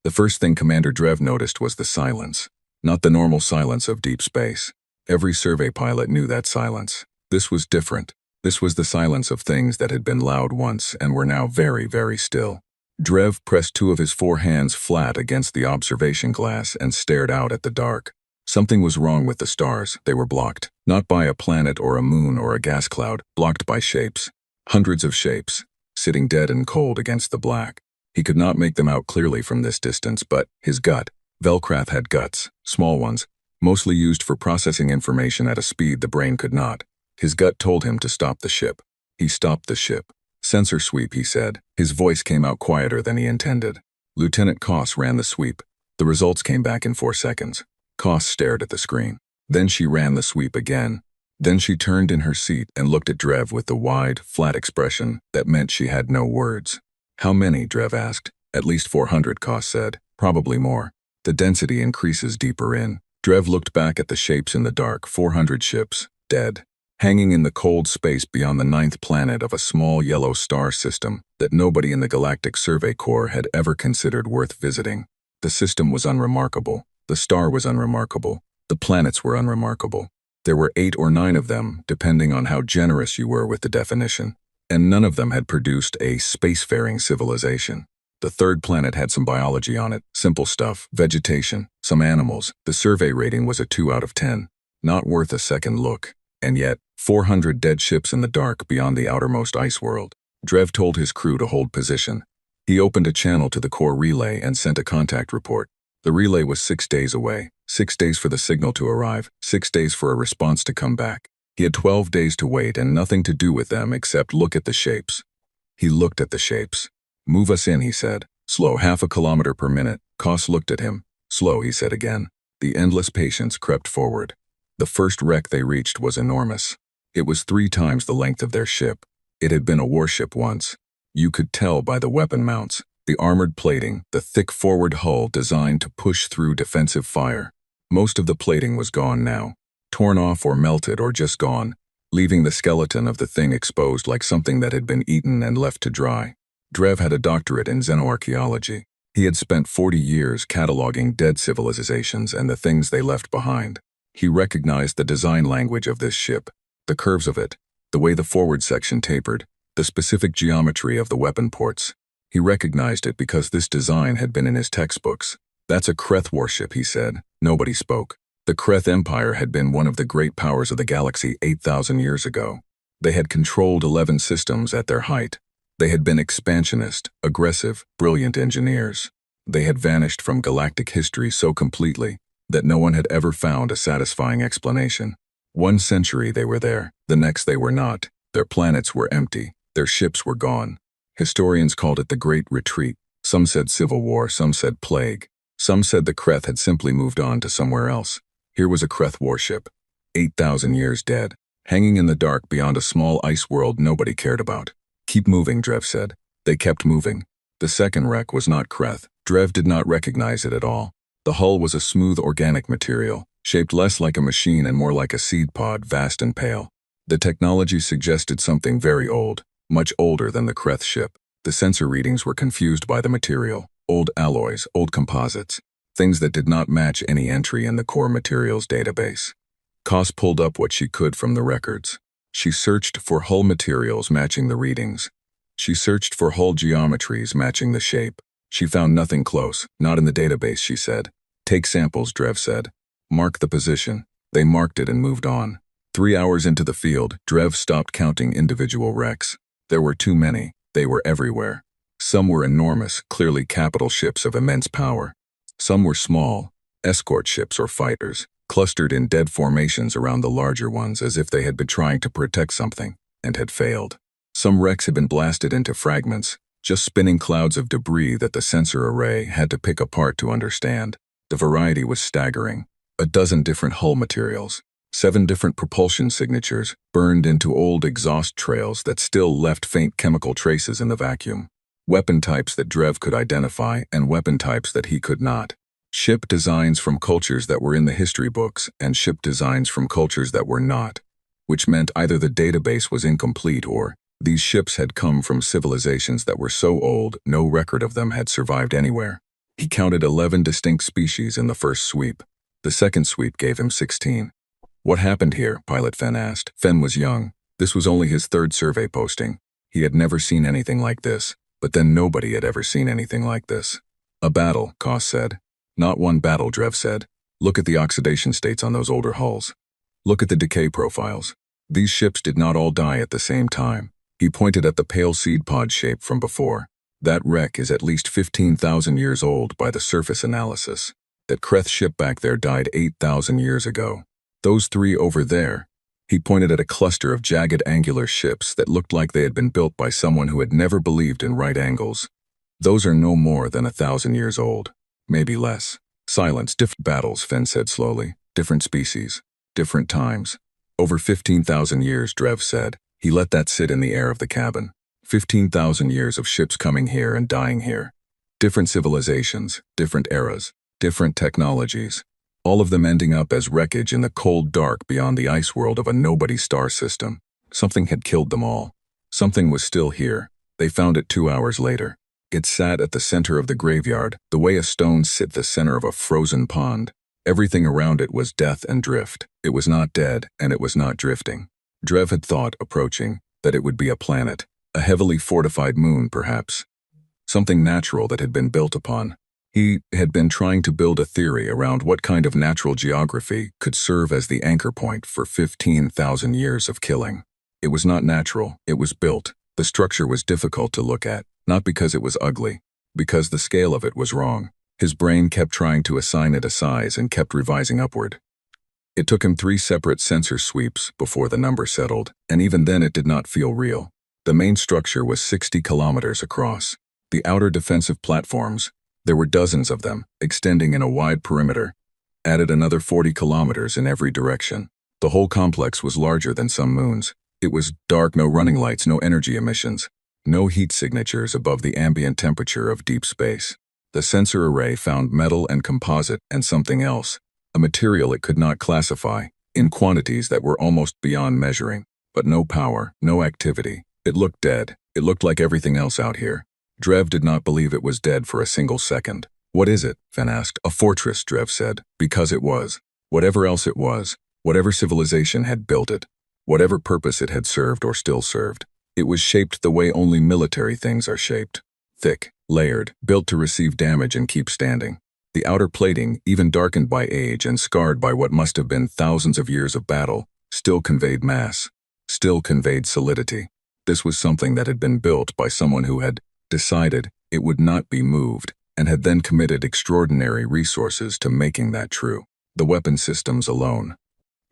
The first thing Commander Drev noticed was the silence. Not the normal silence of deep space. Every survey pilot knew that silence. This was different. This was the silence of things that had been loud once and were now very, very still. Drev pressed two of his four hands flat against the observation glass and stared out at the dark. Something was wrong with the stars. They were blocked. Not by a planet or a moon or a gas cloud, blocked by shapes. Hundreds of shapes, sitting dead and cold against the black. He could not make them out clearly from this distance, but his gut. Velcrath had guts, small ones, mostly used for processing information at a speed the brain could not. His gut told him to stop the ship. He stopped the ship. Sensor sweep, he said. His voice came out quieter than he intended. Lieutenant Koss ran the sweep. The results came back in 4 seconds. Koss stared at the screen. Then she ran the sweep again. Then she turned in her seat and looked at Drev with the wide, flat expression that meant she had no words. How many? Drev asked. At least 400, Koss said. Probably more. The density increases deeper in. Drev looked back at the shapes in the dark. 400 ships, dead. Hanging in the cold space beyond the 9th planet of a small yellow star system that nobody in the Galactic Survey Corps had ever considered worth visiting. The system was unremarkable. The star was unremarkable. The planets were unremarkable. There were 8 or 9 of them, depending on how generous you were with the definition. And none of them had produced a spacefaring civilization. The 3rd planet had some biology on it, simple stuff, vegetation, some animals. The survey rating was a 2 out of 10. Not worth a second look. And yet, 400 dead ships in the dark beyond the outermost ice world. Drev told his crew to hold position. He opened a channel to the core relay and sent a contact report. The relay was 6 days away. 6 days for the signal to arrive, 6 days for a response to come back. He had 12 days to wait and nothing to do with them except look at the shapes. He looked at the shapes. Move us in, he said. Slow, 0.5 kilometer per minute. Koss looked at him. Slow, he said again. The endless patience crept forward. The first wreck they reached was enormous. It was 3 times the length of their ship. It had been a warship once. You could tell by the weapon mounts, the armored plating, the thick forward hull designed to push through defensive fire. Most of the plating was gone now, torn off or melted or just gone, leaving the skeleton of the thing exposed like something that had been eaten and left to dry. Drev had a doctorate in xenoarchaeology. He had spent 40 years cataloging dead civilizations and the things they left behind. He recognized the design language of this ship, the curves of it, the way the forward section tapered, the specific geometry of the weapon ports. He recognized it because this design had been in his textbooks. That's a Kreth warship, he said. Nobody spoke. The Kreth Empire had been one of the great powers of the galaxy 8,000 years ago. They had controlled 11 systems at their height. They had been expansionist, aggressive, brilliant engineers. They had vanished from galactic history so completely that no one had ever found a satisfying explanation. 1 century they were there, the next they were not. Their planets were empty, their ships were gone. Historians called it the Great Retreat. Some said civil war, some said plague. Some said the Kreth had simply moved on to somewhere else. Here was a Kreth warship, 8,000 years dead, hanging in the dark beyond a small ice world nobody cared about. Keep moving, Drev said. They kept moving. The second wreck was not Kreth. Drev did not recognize it at all. The hull was a smooth organic material, shaped less like a machine and more like a seed pod, vast and pale. The technology suggested something very old, much older than the Kreth ship. The sensor readings were confused by the material, old alloys, old composites, things that did not match any entry in the core materials database. Koss pulled up what she could from the records. She searched for hull materials matching the readings. She searched for hull geometries matching the shape. She found nothing close, not in the database, she said. Take samples, Drev said. Mark the position. They marked it and moved on. 3 hours into the field, Drev stopped counting individual wrecks. There were too many. They were everywhere. Some were enormous, clearly capital ships of immense power. Some were small, escort ships or fighters, clustered in dead formations around the larger ones as if they had been trying to protect something, and had failed. Some wrecks had been blasted into fragments, just spinning clouds of debris that the sensor array had to pick apart to understand. The variety was staggering. 12 different hull materials, 7 different propulsion signatures burned into old exhaust trails that still left faint chemical traces in the vacuum. Weapon types that Drev could identify and weapon types that he could not. Ship designs from cultures that were in the history books and ship designs from cultures that were not, which meant either the database was incomplete or these ships had come from civilizations that were so old no record of them had survived anywhere. He counted 11 distinct species in the first sweep. The second sweep gave him 16. What happened here? Pilot Fen asked. Fen was young. This was only his third survey posting. He had never seen anything like this, but then nobody had ever seen anything like this. A battle, Koss said. Not one battle, Drev said. Look at the oxidation states on those older hulls. Look at the decay profiles. These ships did not all die at the same time. He pointed at the pale seed pod shape from before. That wreck is at least 15,000 years old by the surface analysis. That Kreth ship back there died 8,000 years ago. Those three over there. He pointed at a cluster of jagged angular ships that looked like they had been built by someone who had never believed in right angles. Those are no more than 1,000 years old. Maybe less. Silence. Different battles, Fen said slowly. Different species. Different times. Over 15,000 years, Drev said. He let that sit in the air of the cabin. 15,000 years of ships coming here and dying here. Different civilizations, different eras, different technologies. All of them ending up as wreckage in the cold dark beyond the ice world of a nobody star system. Something had killed them all. Something was still here. They found it 2 hours later. It sat at the center of the graveyard, the way a stone sits the center of a frozen pond. Everything around it was death and drift. It was not dead, and it was not drifting. Drev had thought, approaching, that it would be a planet, a heavily fortified moon, perhaps. Something natural that had been built upon. He had been trying to build a theory around what kind of natural geography could serve as the anchor point for 15,000 years of killing. It was not natural, it was built. The structure was difficult to look at, not because it was ugly, because the scale of it was wrong. His brain kept trying to assign it a size and kept revising upward. It took him 3 separate sensor sweeps before the number settled, and even then it did not feel real. The main structure was 60 kilometers across. The outer defensive platforms, there were dozens of them, extending in a wide perimeter, added another 40 kilometers in every direction. The whole complex was larger than some moons. It was dark, no running lights, no energy emissions, no heat signatures above the ambient temperature of deep space. The sensor array found metal and composite and something else, a material it could not classify, in quantities that were almost beyond measuring, but no power, no activity. It looked dead. It looked like everything else out here. Drev did not believe it was dead for a single second. What is it? Fen asked. A fortress, Drev said, because it was. Whatever else it was, whatever civilization had built it, whatever purpose it had served or still served, it was shaped the way only military things are shaped. Thick, layered, built to receive damage and keep standing. The outer plating, even darkened by age and scarred by what must have been thousands of years of battle, still conveyed mass, still conveyed solidity. This was something that had been built by someone who had decided it would not be moved and had then committed extraordinary resources to making that true. The weapon systems alone.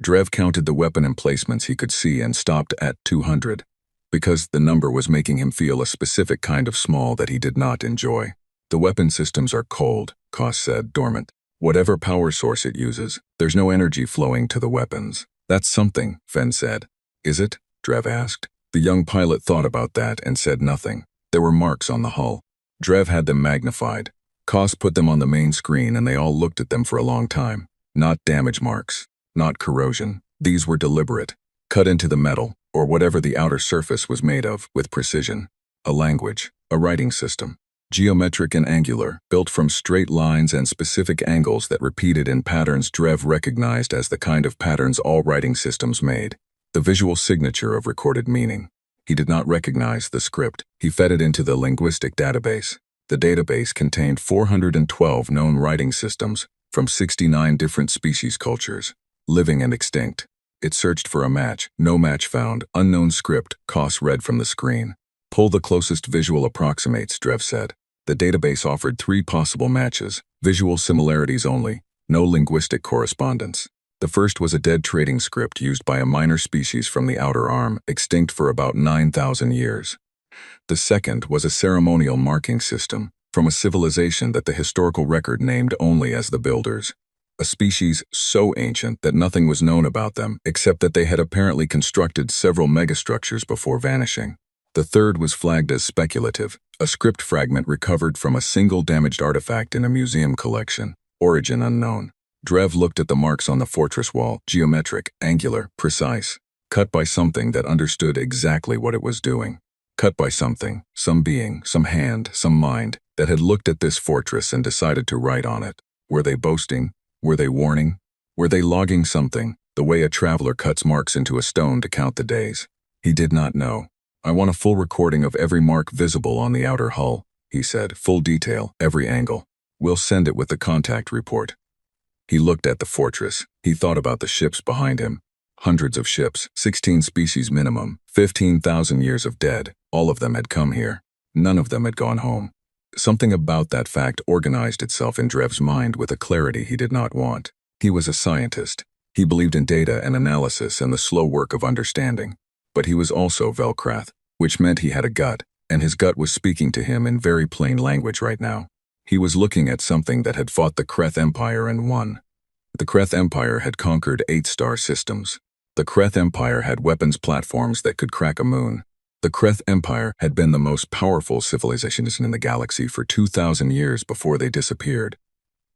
Drev counted the weapon emplacements he could see and stopped at 200, because the number was making him feel a specific kind of small that he did not enjoy. The weapon systems are cold, Koss said, dormant. Whatever power source it uses, there's no energy flowing to the weapons. That's something, Fen said. Is it? Drev asked. The young pilot thought about that and said nothing. There were marks on the hull. Drev had them magnified. Koss put them on the main screen and they all looked at them for a long time. Not damage marks. Not corrosion. These were deliberate. Cut into the metal, or whatever the outer surface was made of, with precision. A language. A writing system. Geometric and angular, built from straight lines and specific angles that repeated in patterns Drev recognized as the kind of patterns all writing systems made. The visual signature of recorded meaning. He did not recognize the script. He fed it into the linguistic database. The database contained 412 known writing systems from 69 different species cultures, living and extinct. It searched for a match. No match found. Unknown script, Koss read from the screen. Pull the closest visual approximates, Drev said. The database offered 3 possible matches, visual similarities only, no linguistic correspondence. The first was a dead trading script used by a minor species from the outer arm, extinct for about 9,000 years. The second was a ceremonial marking system from a civilization that the historical record named only as the Builders. A species so ancient that nothing was known about them except that they had apparently constructed several megastructures before vanishing. The third was flagged as speculative, a script fragment recovered from a single damaged artifact in a museum collection, origin unknown. Drev looked at the marks on the fortress wall, geometric, angular, precise, cut by something that understood exactly what it was doing. cut by something, some being, some hand, some mind, that had looked at this fortress and decided to write on it. Were they boasting? Were they warning? Were they logging something, the way a traveler cuts marks into a stone to count the days? He did not know. I want a full recording of every mark visible on the outer hull, he said, full detail, every angle. We'll send it with the contact report. He looked at the fortress. He thought about the ships behind him. Hundreds of ships, 16 species minimum, 15,000 years of dead. All of them had come here. None of them had gone home. Something about that fact organized itself in Drev's mind with a clarity he did not want. He was a scientist. He believed in data and analysis and the slow work of understanding. But he was also Velkrath, which meant he had a gut, and his gut was speaking to him in very plain language right now. He was looking at something that had fought the Kreth Empire and won. The Kreth Empire had conquered 8 star systems. The Kreth Empire had weapons platforms that could crack a moon. The Kreth Empire had been the most powerful civilization in the galaxy for 2,000 years before they disappeared.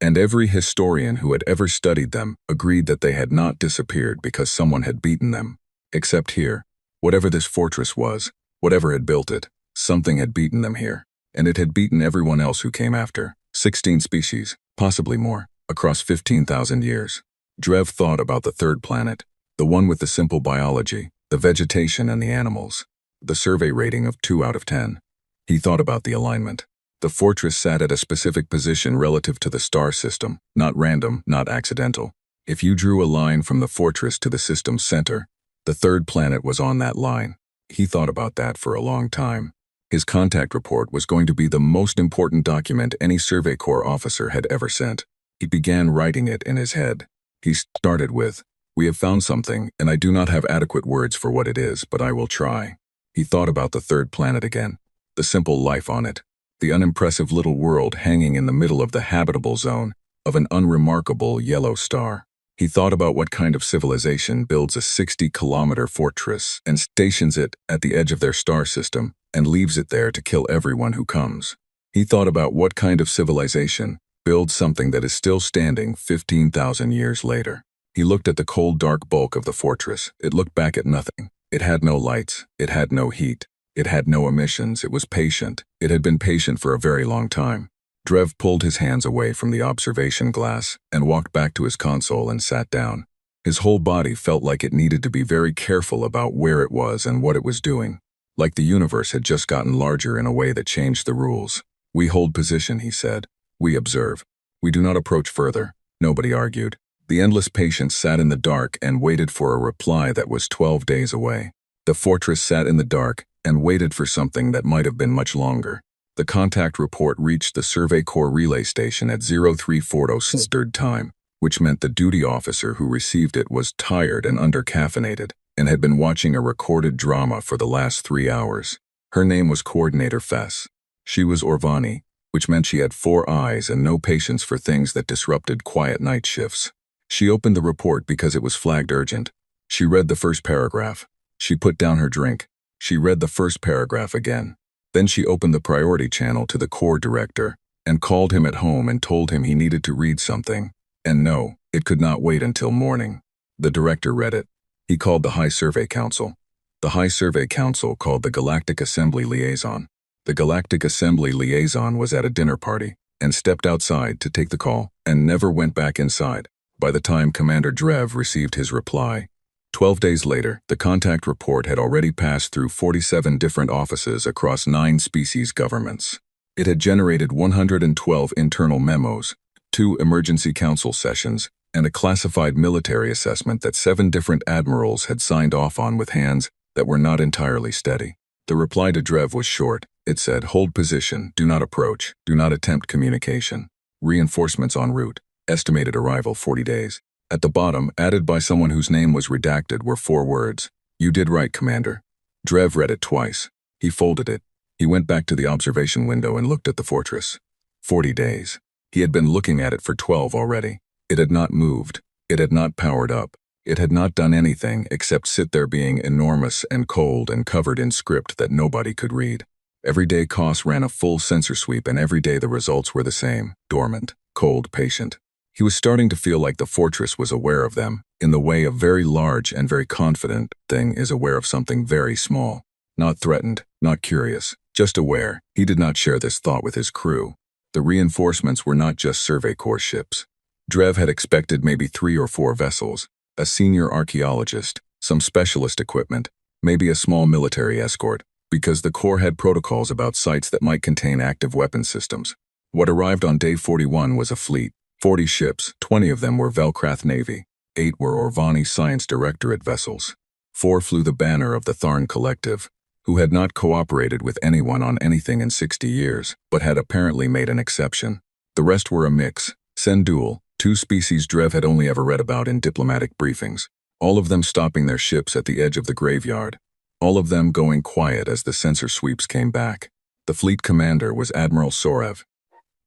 And every historian who had ever studied them agreed that they had not disappeared because someone had beaten them. Except here, whatever this fortress was, whatever had built it, something had beaten them here. And it had beaten everyone else who came after. 16 species, possibly more, across 15,000 years. Drev thought about the third planet, the one with the simple biology, the vegetation and the animals. The survey rating of 2 out of 10. He thought about the alignment. The fortress sat at a specific position relative to the star system, not random, not accidental. If you drew a line from the fortress to the system's center, the third planet was on that line. He thought about that for a long time. His contact report was going to be the most important document any Survey Corps officer had ever sent. He began writing it in his head. He started with, "We have found something, and I do not have adequate words for what it is, but I will try." He thought about the third planet again, the simple life on it, the unimpressive little world hanging in the middle of the habitable zone of an unremarkable yellow star. He thought about what kind of civilization builds a 60-kilometer fortress and stations it at the edge of their star system and leaves it there to kill everyone who comes. He thought about what kind of civilization builds something that is still standing 15,000 years later. He looked at the cold, dark bulk of the fortress. It looked back at nothing. It had no lights. It had no heat. It had no emissions. It was patient. It had been patient for a very long time. Drev pulled his hands away from the observation glass and walked back to his console and sat down. His whole body felt like it needed to be very careful about where it was and what it was doing. Like the universe had just gotten larger in a way that changed the rules. "We hold position," he said. "We observe. We do not approach further." Nobody argued. The endless patience sat in the dark and waited for a reply that was 12 days away. The fortress sat in the dark and waited for something that might have been much longer. The contact report reached the Survey Corps relay station at 0340 Standard Time, which meant the duty officer who received it was tired and under-caffeinated and had been watching a recorded drama for the last 3 hours. Her name was Coordinator Fess. She was Orvani, which meant she had 4 eyes and no patience for things that disrupted quiet night shifts. She opened the report because it was flagged urgent. She read the first paragraph. She put down her drink. She read the first paragraph again. Then she opened the priority channel to the Corps director and called him at home and told him he needed to read something. And no, it could not wait until morning. The director read it. He called the High Survey Council. The High Survey Council called the Galactic Assembly Liaison. The Galactic Assembly Liaison was at a dinner party and stepped outside to take the call and never went back inside by the time Commander Drev received his reply. 12 days later, the contact report had already passed through 47 different offices across 9 species governments. It had generated 112 internal memos, 2 emergency council sessions, and a classified military assessment that 7 different admirals had signed off on with hands that were not entirely steady. The reply to Drev was short. It said, "Hold position, do not approach, do not attempt communication. Reinforcements en route. Estimated arrival 40 days. At the bottom, added by someone whose name was redacted, were 4 words. "You did right, Commander." Drev read it twice. He folded it. He went back to the observation window and looked at the fortress. 40 days. He had been looking at it for 12 already. It had not moved. It had not powered up. It had not done anything except sit there being enormous and cold and covered in script that nobody could read. Every day Koss ran a full sensor sweep and every day the results were the same. Dormant, cold, patient. He was starting to feel like the fortress was aware of them, in the way a very large and very confident thing is aware of something very small. not threatened, not curious, just aware. He did not share this thought with his crew. The reinforcements were not just Survey Corps ships. Drev had expected maybe 3 or 4 vessels, a senior archaeologist, some specialist equipment, maybe a small military escort, because the Corps had protocols about sites that might contain active weapon systems. What arrived on day 41 was a fleet, 40 ships. 20 of them were Velkrath Navy, 8 were Orvani Science Directorate vessels. 4 flew the banner of the Tharn Collective, who had not cooperated with anyone on anything in 60 years, but had apparently made an exception. The rest were a mix, Sendul, 2 species Drev had only ever read about in diplomatic briefings, all of them stopping their ships at the edge of the graveyard, all of them going quiet as the sensor sweeps came back. The fleet commander was Admiral Sorev.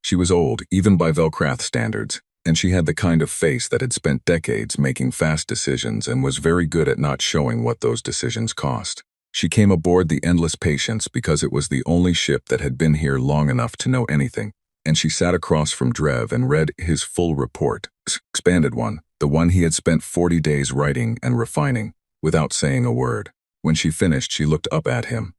She was old, even by Velkrath standards, and she had the kind of face that had spent decades making fast decisions and was very good at not showing what those decisions cost. She came aboard the Endless Patience because it was the only ship that had been here long enough to know anything, and she sat across from Drev and read his full report, expanded one, the one he had spent 40 days writing and refining, without saying a word. When she finished, she looked up at him.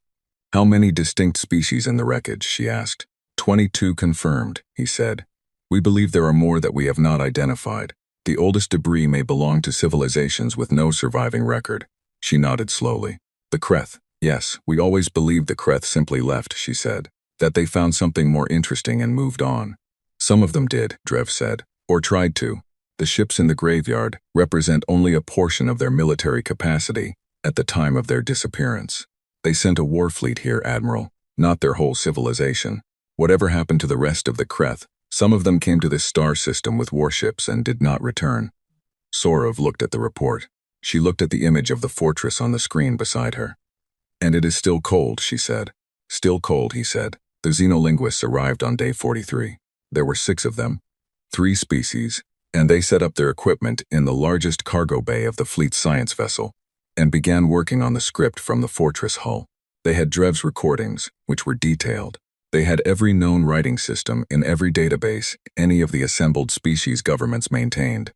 "How many distinct species in the wreckage?" she asked. 22 confirmed, he said. "We believe there are more that we have not identified. The oldest debris may belong to civilizations with no surviving record." She nodded slowly. "The Kreth. Yes, we always believed the Kreth simply left," she said. "That they found something more interesting and moved on." "Some of them did," Drev said, "or tried to. The ships in the graveyard represent only a portion of their military capacity at the time of their disappearance. They sent a war fleet here, Admiral, not their whole civilization. Whatever happened to the rest of the Kreth, some of them came to this star system with warships and did not return." Sorov looked at the report. She looked at the image of the fortress on the screen beside her. "And it is still cold," she said. "Still cold," he said. "The xenolinguists arrived on day 43. There were 6 of them, 3 species, and they set up their equipment in the largest cargo bay of the fleet's science vessel and began working on the script from the fortress hull. They had Drev's recordings, which were detailed. They had every known writing system in every database any of the assembled species governments maintained.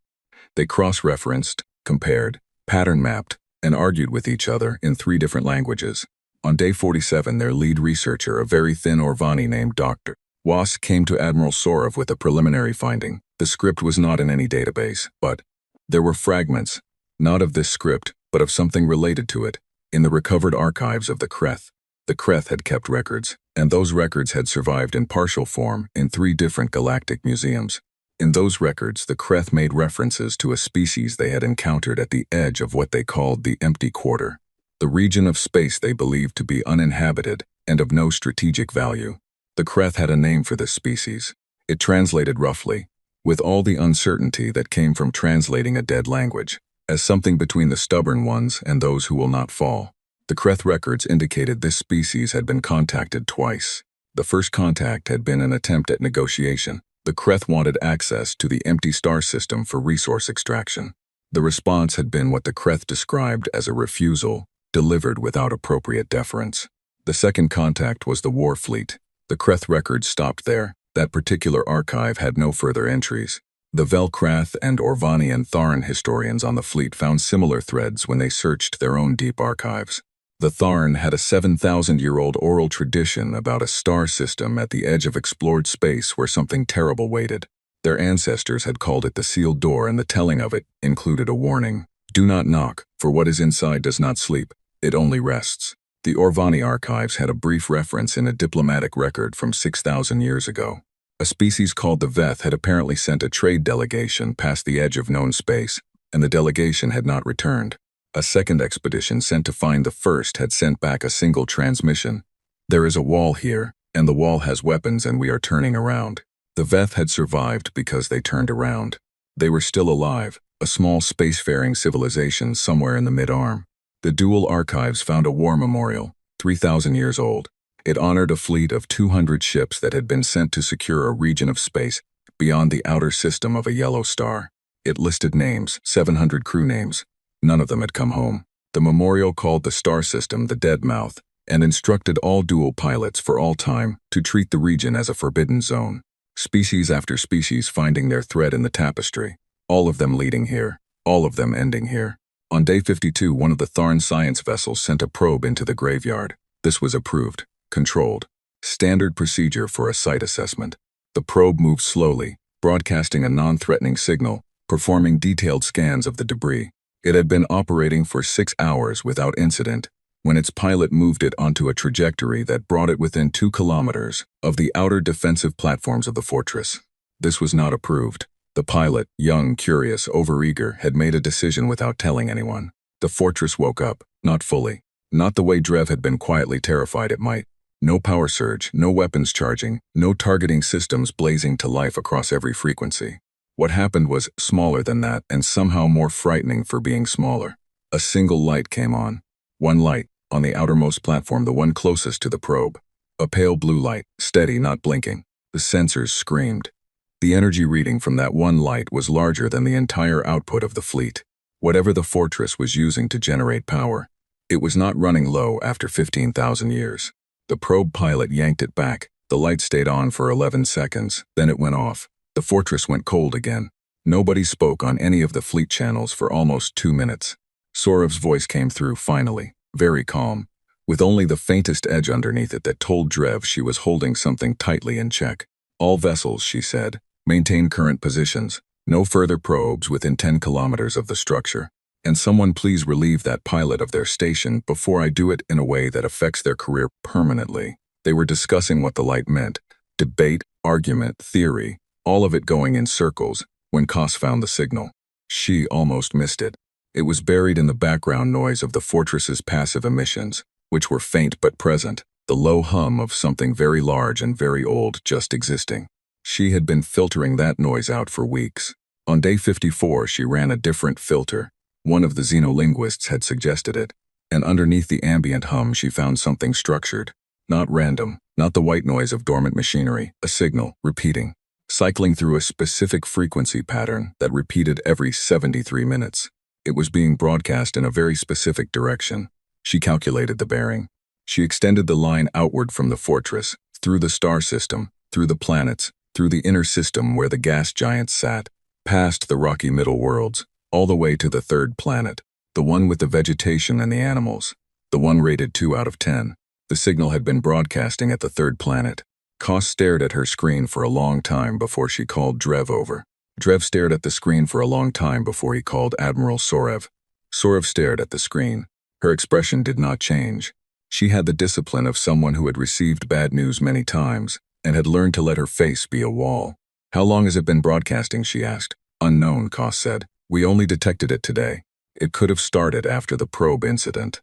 They cross-referenced, compared, pattern-mapped, and argued with each other in 3 different languages. On day 47, their lead researcher, a very thin Orvani named Dr. Was, came to Admiral Sorov with a preliminary finding. The script was not in any database, but there were fragments, not of this script, but of something related to it, in the recovered archives of the Kreth. The Kreth had kept records, and those records had survived in partial form in 3 different galactic museums. In those records, the Kreth made references to a species they had encountered at the edge of what they called the Empty Quarter, the region of space they believed to be uninhabited and of no strategic value. The Kreth had a name for this species. It translated roughly, with all the uncertainty that came from translating a dead language, as something between the stubborn ones and those who will not fall. The Kreth records indicated this species had been contacted twice. The first contact had been an attempt at negotiation. The Kreth wanted access to the empty star system for resource extraction. The response had been what the Kreth described as a refusal, delivered without appropriate deference. The second contact was the war fleet. The Kreth records stopped there. That particular archive had no further entries. The Velkrath and Orvani and Tharn historians on the fleet found similar threads when they searched their own deep archives. The Tharn had a 7,000-year-old oral tradition about a star system at the edge of explored space where something terrible waited. Their ancestors had called it the sealed door, and the telling of it included a warning. "Do not knock, for what is inside does not sleep, it only rests." The Orvani archives had a brief reference in a diplomatic record from 6,000 years ago. A species called the Veth had apparently sent a trade delegation past the edge of known space, and the delegation had not returned. A second expedition sent to find the first had sent back a single transmission. "There is a wall here, and the wall has weapons, and we are turning around." The Veth had survived because they turned around. They were still alive, a small spacefaring civilization somewhere in the mid-arm. The dual archives found a war memorial, 3,000 years old. It honored a fleet of 200 ships that had been sent to secure a region of space beyond the outer system of a yellow star. It listed names, 700 crew names. None of them had come home. The memorial called the star system the Dead Mouth and instructed all dual pilots for all time to treat the region as a forbidden zone. Species after species finding their thread in the tapestry, all of them leading here, all of them ending here. On day 52, one of the Tharn science vessels sent a probe into the graveyard. This was approved, controlled. Standard procedure for a site assessment. The probe moved slowly, broadcasting a non-threatening signal, performing detailed scans of the debris. It had been operating for 6 hours without incident when its pilot moved it onto a trajectory that brought it within 2 kilometers of the outer defensive platforms of the fortress. This was not approved. The pilot, young, curious, overeager, had made a decision without telling anyone. The fortress woke up, not fully. Not the way Drev had been quietly terrified it might. No power surge, no weapons charging, no targeting systems blazing to life across every frequency. What happened was smaller than that and somehow more frightening for being smaller. A single light came on. One light, on the outermost platform, the one closest to the probe. A pale blue light, steady, not blinking. The sensors screamed. The energy reading from that one light was larger than the entire output of the fleet. Whatever the fortress was using to generate power, it was not running low after 15,000 years. The probe pilot yanked it back. The light stayed on for 11 seconds, then it went off. The fortress went cold again. Nobody spoke on any of the fleet channels for almost 2 minutes. Sorev's voice came through finally, very calm, with only the faintest edge underneath it that told Drev she was holding something tightly in check. All vessels, she said, maintain current positions. No further probes within 10 kilometers of the structure. And someone please relieve that pilot of their station before I do it in a way that affects their career permanently. They were discussing what the light meant. Debate, argument, theory, all of it going in circles when Koss found the signal. She almost missed it. It was buried in the background noise of the fortress's passive emissions, which were faint but present, the low hum of something very large and very old just existing. She had been filtering that noise out for weeks. On day 54, she ran a different filter. One of the xenolinguists had suggested it, and underneath the ambient hum she found something structured. Not random, not the white noise of dormant machinery, a signal, repeating, cycling through a specific frequency pattern that repeated every 73 minutes. It was being broadcast in a very specific direction. She calculated the bearing. She extended the line outward from the fortress, through the star system, through the planets, through the inner system where the gas giants sat, past the rocky middle worlds, all the way to the third planet, the one with the vegetation and the animals, the one rated 2 out of 10. The signal had been broadcasting at the third planet. Koss stared at her screen for a long time before she called Drev over. Drev stared at the screen for a long time before he called Admiral Sorev. Sorev stared at the screen. Her expression did not change. She had the discipline of someone who had received bad news many times and had learned to let her face be a wall. How long has it been broadcasting, she asked. Unknown, Koss said. We only detected it today. It could have started after the probe incident.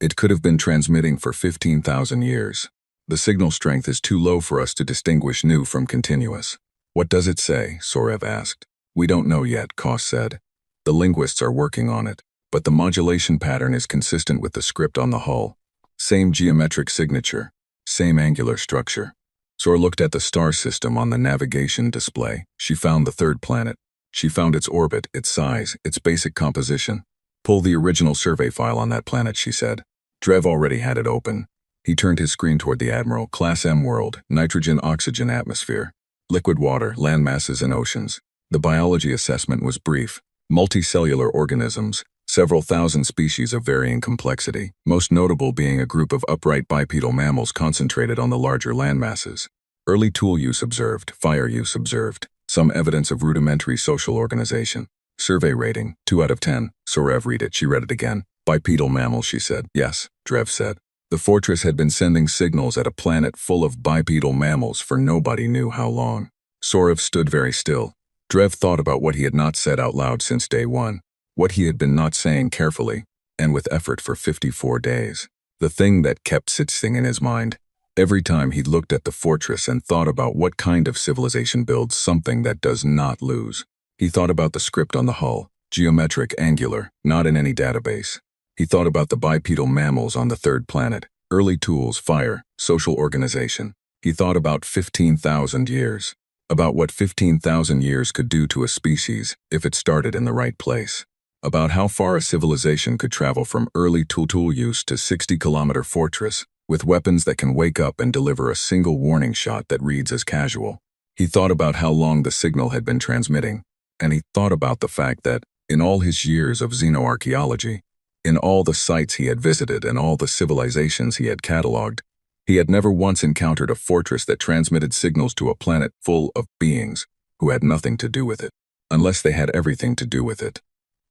It could have been transmitting for 15,000 years. The signal strength is too low for us to distinguish new from continuous. What does it say? Sorev asked. We don't know yet, Koss said. The linguists are working on it, but the modulation pattern is consistent with the script on the hull. Same geometric signature, same angular structure. Sor looked at the star system on the navigation display. She found the third planet. She found its orbit, its size, its basic composition. Pull the original survey file on that planet, she said. Drev already had it open. He turned his screen toward the Admiral. Class M world, nitrogen-oxygen atmosphere. Liquid water, land masses and oceans. The biology assessment was brief. Multicellular organisms, several thousand species of varying complexity, most notable being a group of upright bipedal mammals concentrated on the larger land masses. Early tool use observed, fire use observed, some evidence of rudimentary social organization. Survey rating, 2 out of 10. Sorev read it. She read it again. Bipedal mammals, she said. Yes, Drev said. The fortress had been sending signals at a planet full of bipedal mammals for nobody knew how long. Sorev stood very still. Drev thought about what he had not said out loud since day one, what he had been not saying carefully, and with effort for 54 days. The thing that kept sitting in his mind. Every time he looked at the fortress and thought about what kind of civilization builds something that does not lose. He thought about the script on the hull, geometric, angular, not in any database. He thought about the bipedal mammals on the third planet, early tools, fire, social organization. He thought about 15,000 years, about what 15,000 years could do to a species if it started in the right place, about how far a civilization could travel from early tool use to 60-kilometer fortress with weapons that can wake up and deliver a single warning shot that reads as casual. He thought about how long the signal had been transmitting, and he thought about the fact that, in all his years of xenoarchaeology, In all the sites he had visited and all the civilizations he had catalogued, he had never once encountered a fortress that transmitted signals to a planet full of beings who had nothing to do with it, unless they had everything to do with it,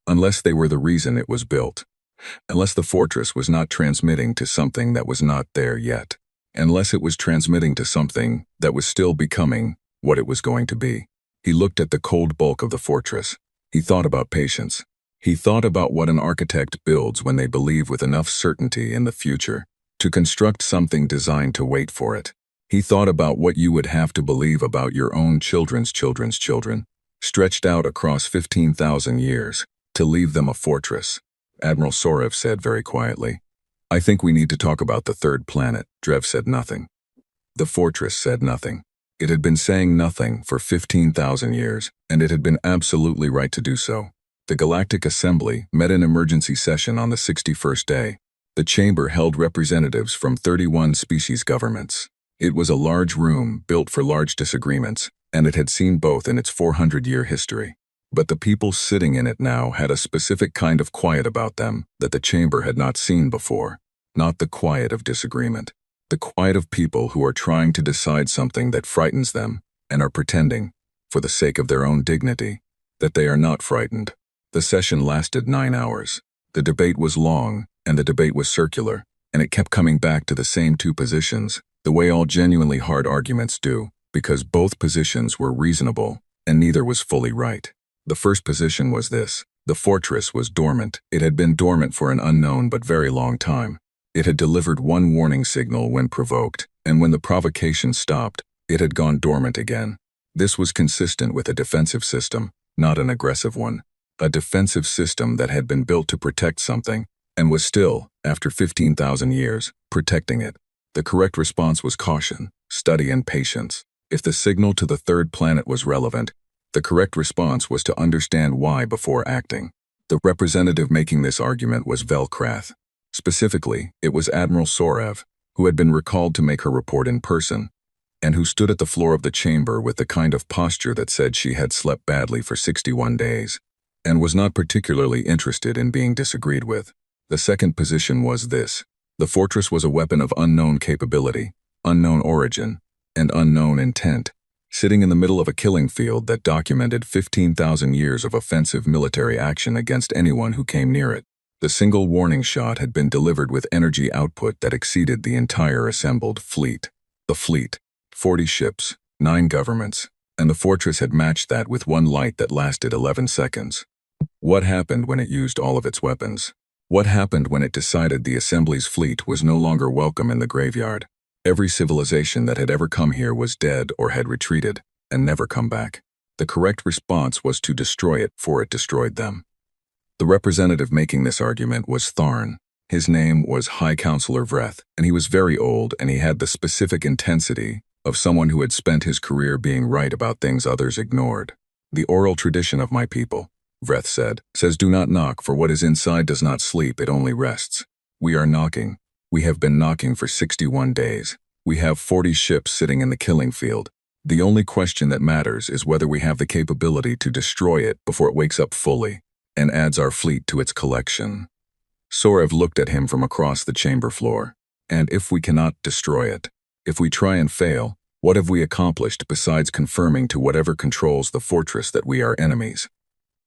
unless they were the reason it was built, unless the fortress was not transmitting to something that was not there yet, unless it was transmitting to something that was still becoming what it was going to be. He looked at the cold bulk of the fortress. He thought about patience. He thought about what an architect builds when they believe with enough certainty in the future to construct something designed to wait for it. He thought about what you would have to believe about your own children's children's children, stretched out across 15,000 years, to leave them a fortress. Admiral Sorev said very quietly, "I think we need to talk about the third planet." Drev said nothing. The fortress said nothing. It had been saying nothing for 15,000 years, and it had been absolutely right to do so. The Galactic Assembly met in emergency session on the 61st day. The chamber held representatives from 31 species governments. It was a large room built for large disagreements, and it had seen both in its 400-year history. But the people sitting in it now had a specific kind of quiet about them that the chamber had not seen before. Not the quiet of disagreement. The quiet of people who are trying to decide something that frightens them and are pretending, for the sake of their own dignity, that they are not frightened. The session lasted 9 hours. The debate was long, and the debate was circular, and it kept coming back to the same two positions, the way all genuinely hard arguments do, because both positions were reasonable, and neither was fully right. The first position was this: the fortress was dormant. It had been dormant for an unknown but very long time. It had delivered one warning signal when provoked, and when the provocation stopped, it had gone dormant again. This was consistent with a defensive system, not an aggressive one. A defensive system that had been built to protect something, and was still, after 15,000 years, protecting it. The correct response was caution, study, and patience. If the signal to the third planet was relevant, the correct response was to understand why before acting. The representative making this argument was Velkrath. Specifically, it was Admiral Sorev, who had been recalled to make her report in person, and who stood at the floor of the chamber with the kind of posture that said she had slept badly for 61 days, and was not particularly interested in being disagreed with. The second position was this: the fortress was a weapon of unknown capability, unknown origin, and unknown intent, sitting in the middle of a killing field that documented 15,000 years of offensive military action against anyone who came near it. The single warning shot had been delivered with energy output that exceeded the entire assembled fleet. The fleet, 40 ships, 9 governments, and the fortress had matched that with one light that lasted 11 seconds. What happened when it used all of its weapons? What happened when it decided the Assembly's fleet was no longer welcome in the graveyard? Every civilization that had ever come here was dead or had retreated, and never come back. The correct response was to destroy it, for it destroyed them. The representative making this argument was Tharn. His name was High Counselor Vreth, and he was very old, and he had the specific intensity of someone who had spent his career being right about things others ignored. "The oral tradition of my people," Vreth said, "says do not knock, for what is inside does not sleep, it only rests. We are knocking. We have been knocking for 61 days. We have 40 ships sitting in the killing field. The only question that matters is whether we have the capability to destroy it before it wakes up fully and adds our fleet to its collection." Sorev looked at him from across the chamber floor. "And if we cannot destroy it, if we try and fail, what have we accomplished besides confirming to whatever controls the fortress that we are enemies?"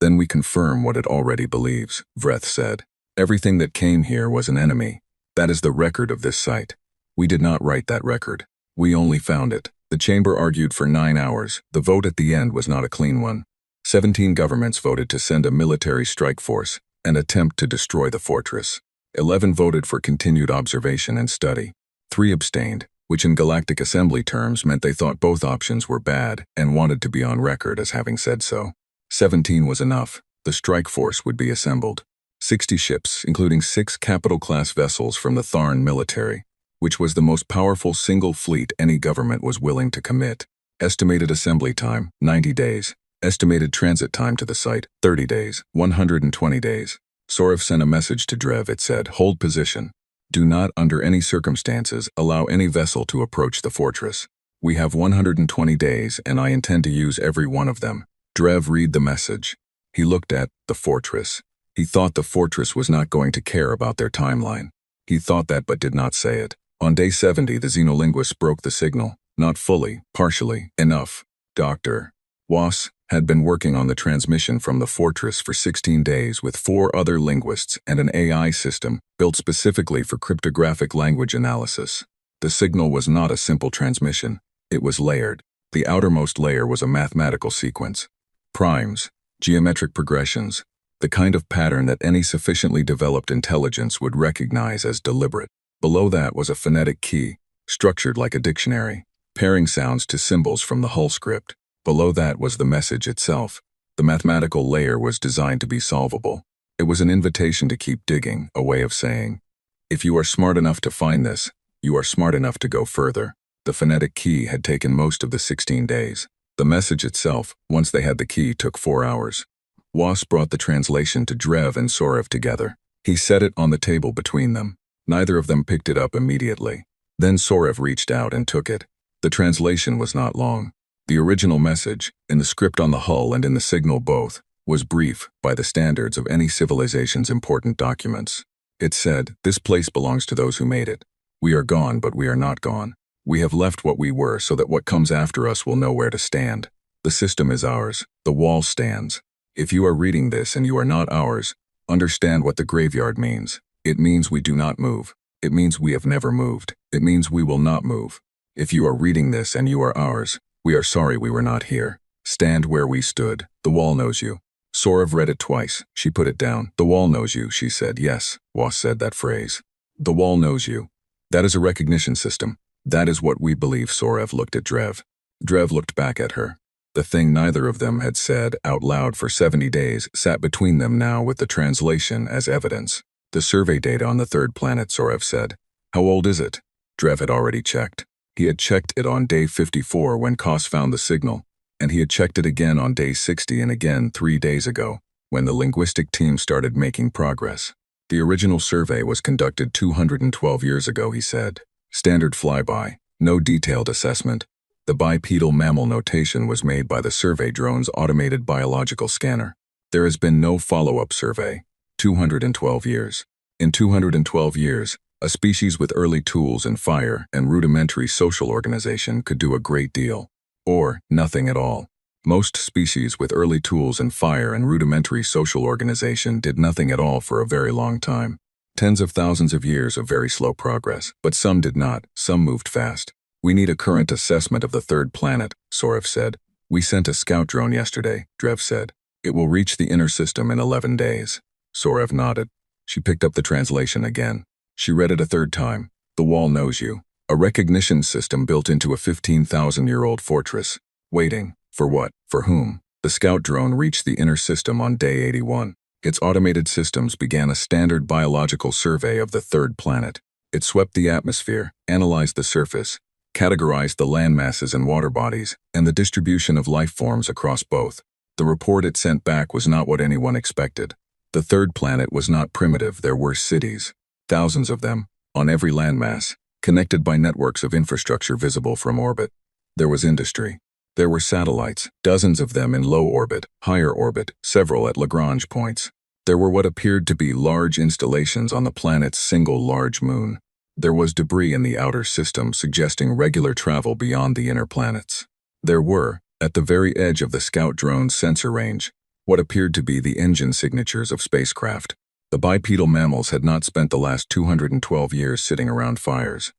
"Then we confirm what it already believes," Vreth said. "Everything that came here was an enemy. That is the record of this site. We did not write that record. We only found it." The chamber argued for 9 hours. The vote at the end was not a clean one. 17 governments voted to send a military strike force and attempt to destroy the fortress. 11 voted for continued observation and study. 3 abstained, which in Galactic Assembly terms meant they thought both options were bad and wanted to be on record as having said so. 17 was enough. The strike force would be assembled. 60 ships, including 6 capital-class vessels from the Tharn military, which was the most powerful single fleet any government was willing to commit. Estimated assembly time, 90 days. Estimated transit time to the site, 30 days, 120 days. Sorev sent a message to Drev. It said, "Hold position. Do not, under any circumstances, allow any vessel to approach the fortress. We have 120 days, and I intend to use every one of them." Drev read the message. He looked at the fortress. He thought the fortress was not going to care about their timeline. He thought that but did not say it. On day 70, the xenolinguists broke the signal. Not fully, partially, enough. Dr. Was had been working on the transmission from the fortress for 16 days with 4 other linguists and an AI system built specifically for cryptographic language analysis. The signal was not a simple transmission. It was layered. The outermost layer was a mathematical sequence. Primes, geometric progressions, the kind of pattern that any sufficiently developed intelligence would recognize as deliberate. Below that was a phonetic key, structured like a dictionary, pairing sounds to symbols from the hull script. Below that was the message itself. The mathematical layer was designed to be solvable. It was an invitation to keep digging, a way of saying, if you are smart enough to find this, you are smart enough to go further. The phonetic key had taken most of the 16 days. The message itself, once they had the key, took 4 hours. Was brought the translation to Drev and Sorev together. He set it on the table between them. Neither of them picked it up immediately. Then Sorev reached out and took it. The translation was not long. The original message, in the script on the hull and in the signal both, was brief by the standards of any civilization's important documents. It said, "This place belongs to those who made it. We are gone, but we are not gone. We have left what we were so that what comes after us will know where to stand. The system is ours. The wall stands. If you are reading this and you are not ours, understand what the graveyard means. It means we do not move. It means we have never moved. It means we will not move. If you are reading this and you are ours, we are sorry we were not here. Stand where we stood. The wall knows you." Sorev read it twice. She put it down. "The wall knows you," she said. "Yes," Was said that phrase. "The wall knows you. That is a recognition system. That is what we believe." Sorev looked at Drev. Drev looked back at her. The thing neither of them had said out loud for 70 days sat between them now with the translation as evidence. "The survey data on the 3rd planet," Sorev said. "How old is it?" Drev had already checked. He had checked it on day 54 when Kos found the signal, and he had checked it again on day 60 and again 3 days ago, when the linguistic team started making progress. "The original survey was conducted 212 years ago," he said. "Standard flyby, no detailed assessment. The bipedal mammal notation was made by the survey drone's automated biological scanner. There has been no follow-up survey. 212 years. In 212 years, a species with early tools and fire and rudimentary social organization could do a great deal. Or nothing at all. Most species with early tools and fire and rudimentary social organization did nothing at all for a very long time. Tens of thousands of years of very slow progress, but some did not, some moved fast. "We need a current assessment of the 3rd planet," Sorev said. "We sent a scout drone yesterday," Drev said. "It will reach the inner system in 11 days. Sorev nodded. She picked up the translation again. She read it a 3rd time. "The wall knows you. A recognition system built into a 15,000-year-old fortress. Waiting. For what? For whom?" The scout drone reached the inner system on day 81. Its automated systems began a standard biological survey of the 3rd planet. It swept the atmosphere, analyzed the surface, categorized the land masses and water bodies, and the distribution of life forms across both. The report it sent back was not what anyone expected. The 3rd planet was not primitive. There were cities. Thousands of them, on every landmass, connected by networks of infrastructure visible from orbit. There was industry. There were satellites, dozens of them in low orbit, higher orbit, several at Lagrange points. There were what appeared to be large installations on the planet's single large moon. There was debris in the outer system suggesting regular travel beyond the inner planets. There were, at the very edge of the scout drone's sensor range, what appeared to be the engine signatures of spacecraft. The bipedal mammals had not spent the last 212 years sitting around fires.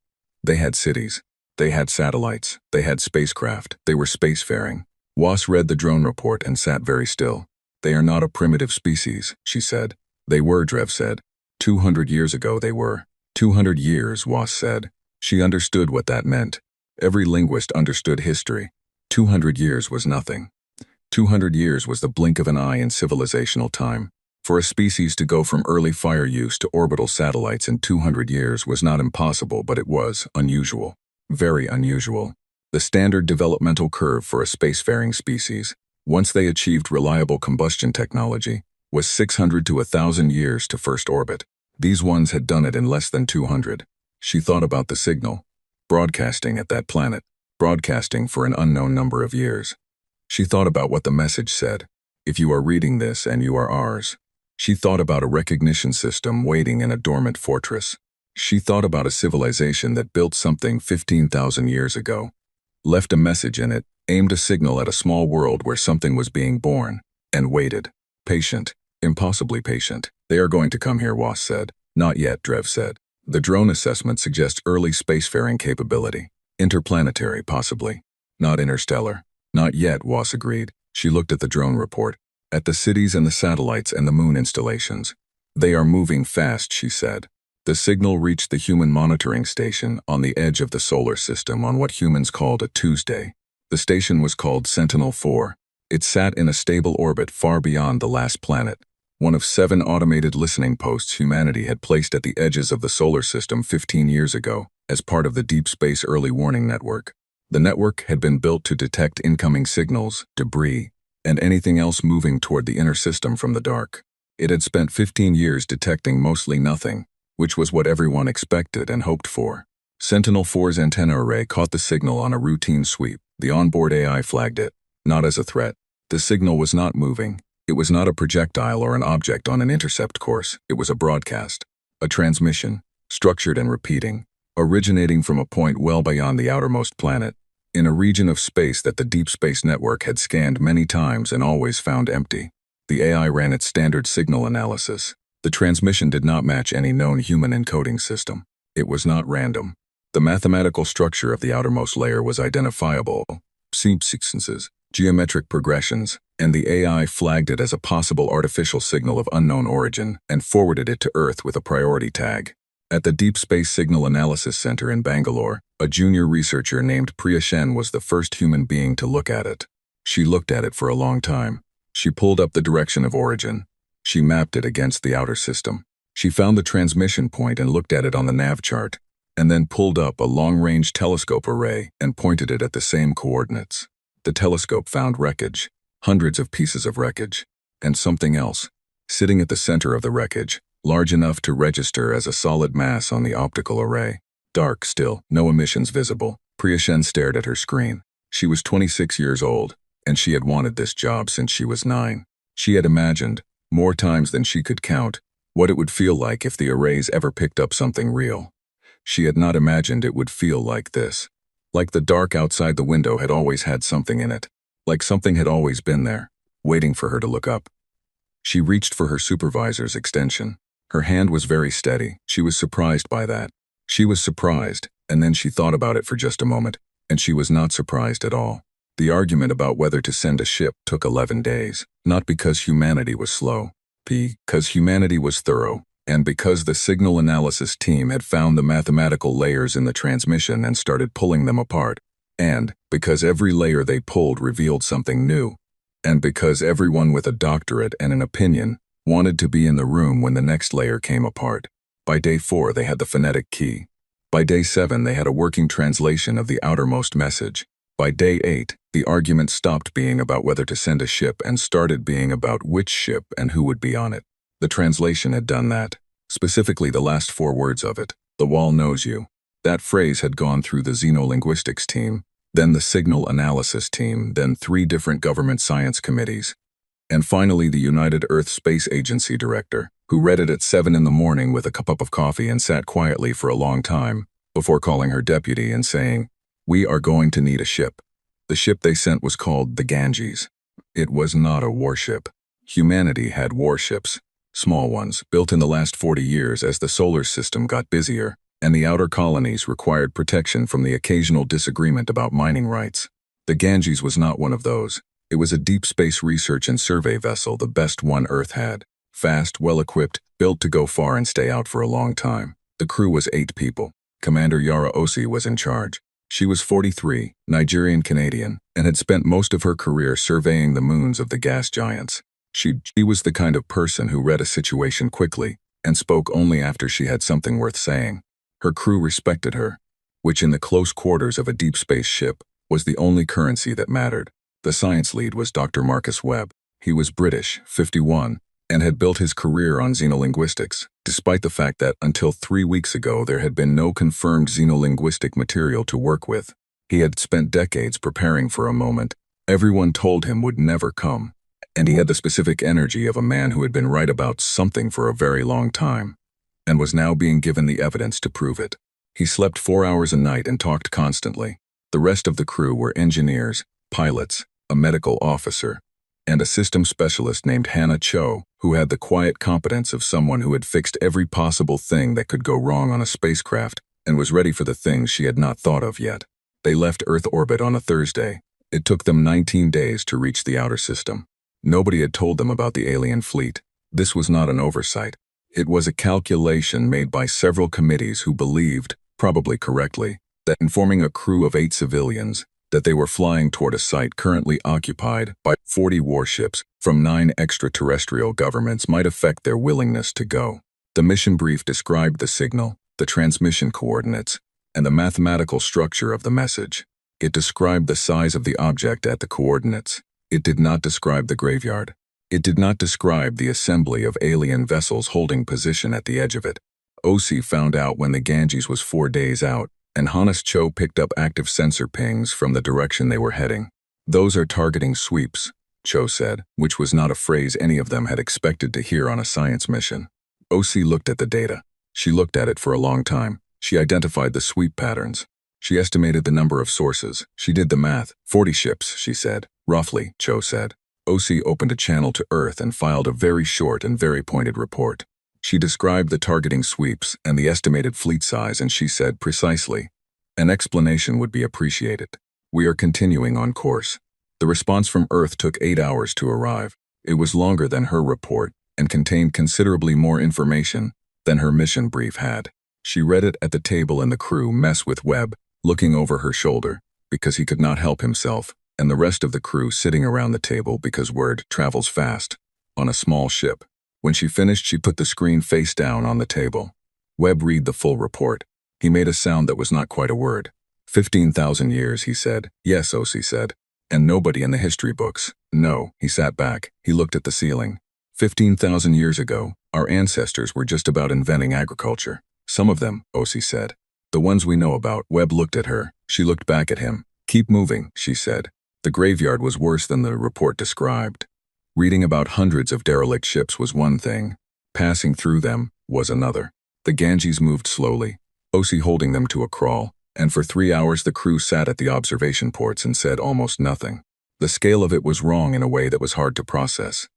They had cities. They had satellites. They had spacecraft. They were spacefaring. Was read the drone report and sat very still. "They are not a primitive species," she said. "They were," Drev said. 200 years ago they were. 200 years, Was said. She understood what that meant. Every linguist understood history. 200 years was nothing. 200 years was the blink of an eye in civilizational time. For a species to go from early fire use to orbital satellites in 200 years was not impossible, but it was unusual. Very unusual. The standard developmental curve for a spacefaring species, once they achieved reliable combustion technology, was 600 to 1,000 years to first orbit. These ones had done it in less than 200. She thought about the signal. Broadcasting at that planet. Broadcasting for an unknown number of years. She thought about what the message said. "If you are reading this and you are ours." She thought about a recognition system waiting in a dormant fortress. She thought about a civilization that built something 15,000 years ago, left a message in it, aimed a signal at a small world where something was being born, and waited. Patient. Impossibly patient. They are going to come here, Was said. Not yet, Drev said. The drone assessment suggests early spacefaring capability. Interplanetary, possibly. Not interstellar. Not yet, Was agreed. She looked at the drone report, at the cities and the satellites and the moon installations. They are moving fast, she said. The signal reached the human monitoring station on the edge of the solar system on what humans called a Tuesday. The station was called Sentinel-4. It sat in a stable orbit far beyond the last planet, one of 7 automated listening posts humanity had placed at the edges of the solar system 15 years ago as part of the Deep Space Early Warning Network. The network had been built to detect incoming signals, debris, and anything else moving toward the inner system from the dark. It had spent 15 years detecting mostly nothing, which was what everyone expected and hoped for. Sentinel-4's antenna array caught the signal on a routine sweep. The onboard AI flagged it, not as a threat. The signal was not moving. It was not a projectile or an object on an intercept course. It was a broadcast, a transmission, structured and repeating, originating from a point well beyond the outermost planet, in a region of space that the Deep Space Network had scanned many times and always found empty. The AI ran its standard signal analysis. The transmission did not match any known human encoding system. It was not random. The mathematical structure of the outermost layer was identifiable, sequences, geometric progressions, and the AI flagged it as a possible artificial signal of unknown origin and forwarded it to Earth with a priority tag. At the Deep Space Signal Analysis Center in Bangalore, a junior researcher named Priya Shen was the first human being to look at it. She looked at it for a long time. She pulled up the direction of origin. She mapped it against the outer system. She found the transmission point and looked at it on the nav chart, and then pulled up a long-range telescope array and pointed it at the same coordinates. The telescope found wreckage, hundreds of pieces of wreckage, and something else, sitting at the center of the wreckage, large enough to register as a solid mass on the optical array. Dark still, no emissions visible. Priya Shen stared at her screen. She was 26 years old, and she had wanted this job since she was 9. She had imagined, more times than she could count, what it would feel like if the arrays ever picked up something real. She had not imagined it would feel like this. Like the dark outside the window had always had something in it. Like something had always been there, waiting for her to look up. She reached for her supervisor's extension. Her hand was very steady. She was surprised by that. She was surprised, and then she thought about it for just a moment, and she was not surprised at all. The argument about whether to send a ship took 11 days, not because humanity was slow, because humanity was thorough, and because the signal analysis team had found the mathematical layers in the transmission and started pulling them apart, and because every layer they pulled revealed something new, and because everyone with a doctorate and an opinion wanted to be in the room when the next layer came apart. By day 4, they had the phonetic key. By day 7, they had a working translation of the outermost message. By day 8, the argument stopped being about whether to send a ship and started being about which ship and who would be on it. The translation had done that. Specifically the last 4 words of it. The wall knows you. That phrase had gone through the xenolinguistics team, then the signal analysis team, then 3 different government science committees, and finally the United Earth Space Agency director, who read it at 7 in the morning with a cup of coffee and sat quietly for a long time, before calling her deputy and saying, "We are going to need a ship." The ship they sent was called the Ganges. It was not a warship. Humanity had warships. Small ones, built in the last 40 years as the solar system got busier, and the outer colonies required protection from the occasional disagreement about mining rights. The Ganges was not one of those. It was a deep space research and survey vessel, the best one Earth had. Fast, well-equipped, built to go far and stay out for a long time. The crew was 8 people. Commander Yara Osi was in charge. She was 43, Nigerian-Canadian, and had spent most of her career surveying the moons of the gas giants. She was the kind of person who read a situation quickly and spoke only after she had something worth saying. Her crew respected her, which in the close quarters of a deep space ship was the only currency that mattered. The science lead was Dr. Marcus Webb. He was British, 51, and had built his career on xenolinguistics, despite the fact that until 3 weeks ago there had been no confirmed xenolinguistic material to work with. He had spent decades preparing for a moment everyone told him would never come. And he had the specific energy of a man who had been right about something for a very long time, and was now being given the evidence to prove it. He slept 4 hours a night and talked constantly. The rest of the crew were engineers, pilots, a medical officer, and a system specialist named Hannah Cho, who had the quiet competence of someone who had fixed every possible thing that could go wrong on a spacecraft and was ready for the things she had not thought of yet. They left Earth orbit on a Thursday. It took them 19 days to reach the outer system. Nobody had told them about the alien fleet. This was not an oversight. It was a calculation made by several committees who believed, probably correctly, that in forming a crew of 8 civilians, that they were flying toward a site currently occupied by 40 warships from 9 extraterrestrial governments might affect their willingness to go. The mission brief described the signal, the transmission coordinates, and the mathematical structure of the message. It described the size of the object at the coordinates. It did not describe the graveyard. It did not describe the assembly of alien vessels holding position at the edge of it. OC found out when the Ganges was 4 days out, and Hannes Cho picked up active sensor pings from the direction they were heading. "Those are targeting sweeps," Cho said, which was not a phrase any of them had expected to hear on a science mission. OC looked at the data. She looked at it for a long time. She identified the sweep patterns. She estimated the number of sources. She did the math. 40 ships, she said. Roughly, Cho said. OC opened a channel to Earth and filed a very short and very pointed report. She described the targeting sweeps and the estimated fleet size, and she said precisely, "An explanation would be appreciated. We are continuing on course." The response from Earth took 8 hours to arrive. It was longer than her report and contained considerably more information than her mission brief had. She read it at the table, and the crew mess with Webb, looking over her shoulder, because he could not help himself, and the rest of the crew sitting around the table because word travels fast, on a small ship. When she finished, she put the screen face down on the table. Webb read the full report. He made a sound that was not quite a word. 15,000 years, he said. Yes, OC said. And nobody in the history books. No, he sat back. He looked at the ceiling. 15,000 years ago, our ancestors were just about inventing agriculture. Some of them, OC said. The ones we know about. Webb looked at her. She looked back at him. Keep moving, she said. The graveyard was worse than the report described. Reading about hundreds of derelict ships was one thing. Passing through them was another. The Ganges moved slowly, OC holding them to a crawl, and for 3 hours the crew sat at the observation ports and said almost nothing. The scale of it was wrong in a way that was hard to process.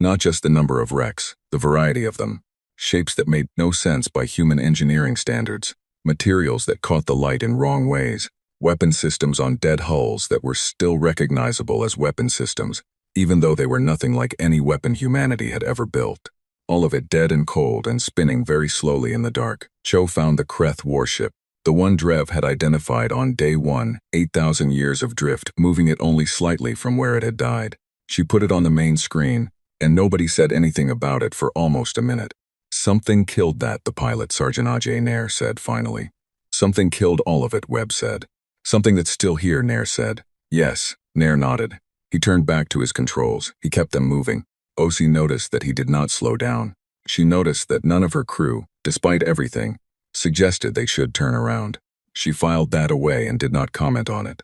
Not just the number of wrecks, the variety of them. Shapes that made no sense by human engineering standards. Materials that caught the light in wrong ways. Weapon systems on dead hulls that were still recognizable as weapon systems, even though they were nothing like any weapon humanity had ever built. All of it dead and cold and spinning very slowly in the dark. Cho found the Kreth warship, the one Drev had identified on day 1, 8,000 years of drift, moving it only slightly from where it had died. She put it on the main screen, and nobody said anything about it for almost a minute. "Something killed that," the pilot, Sergeant Ajay Nair, said finally. "Something killed all of it," Webb said. "Something that's still here," Nair said. "Yes," Nair nodded. He turned back to his controls. He kept them moving. OC noticed that he did not slow down. She noticed that none of her crew, despite everything, suggested they should turn around. She filed that away and did not comment on it.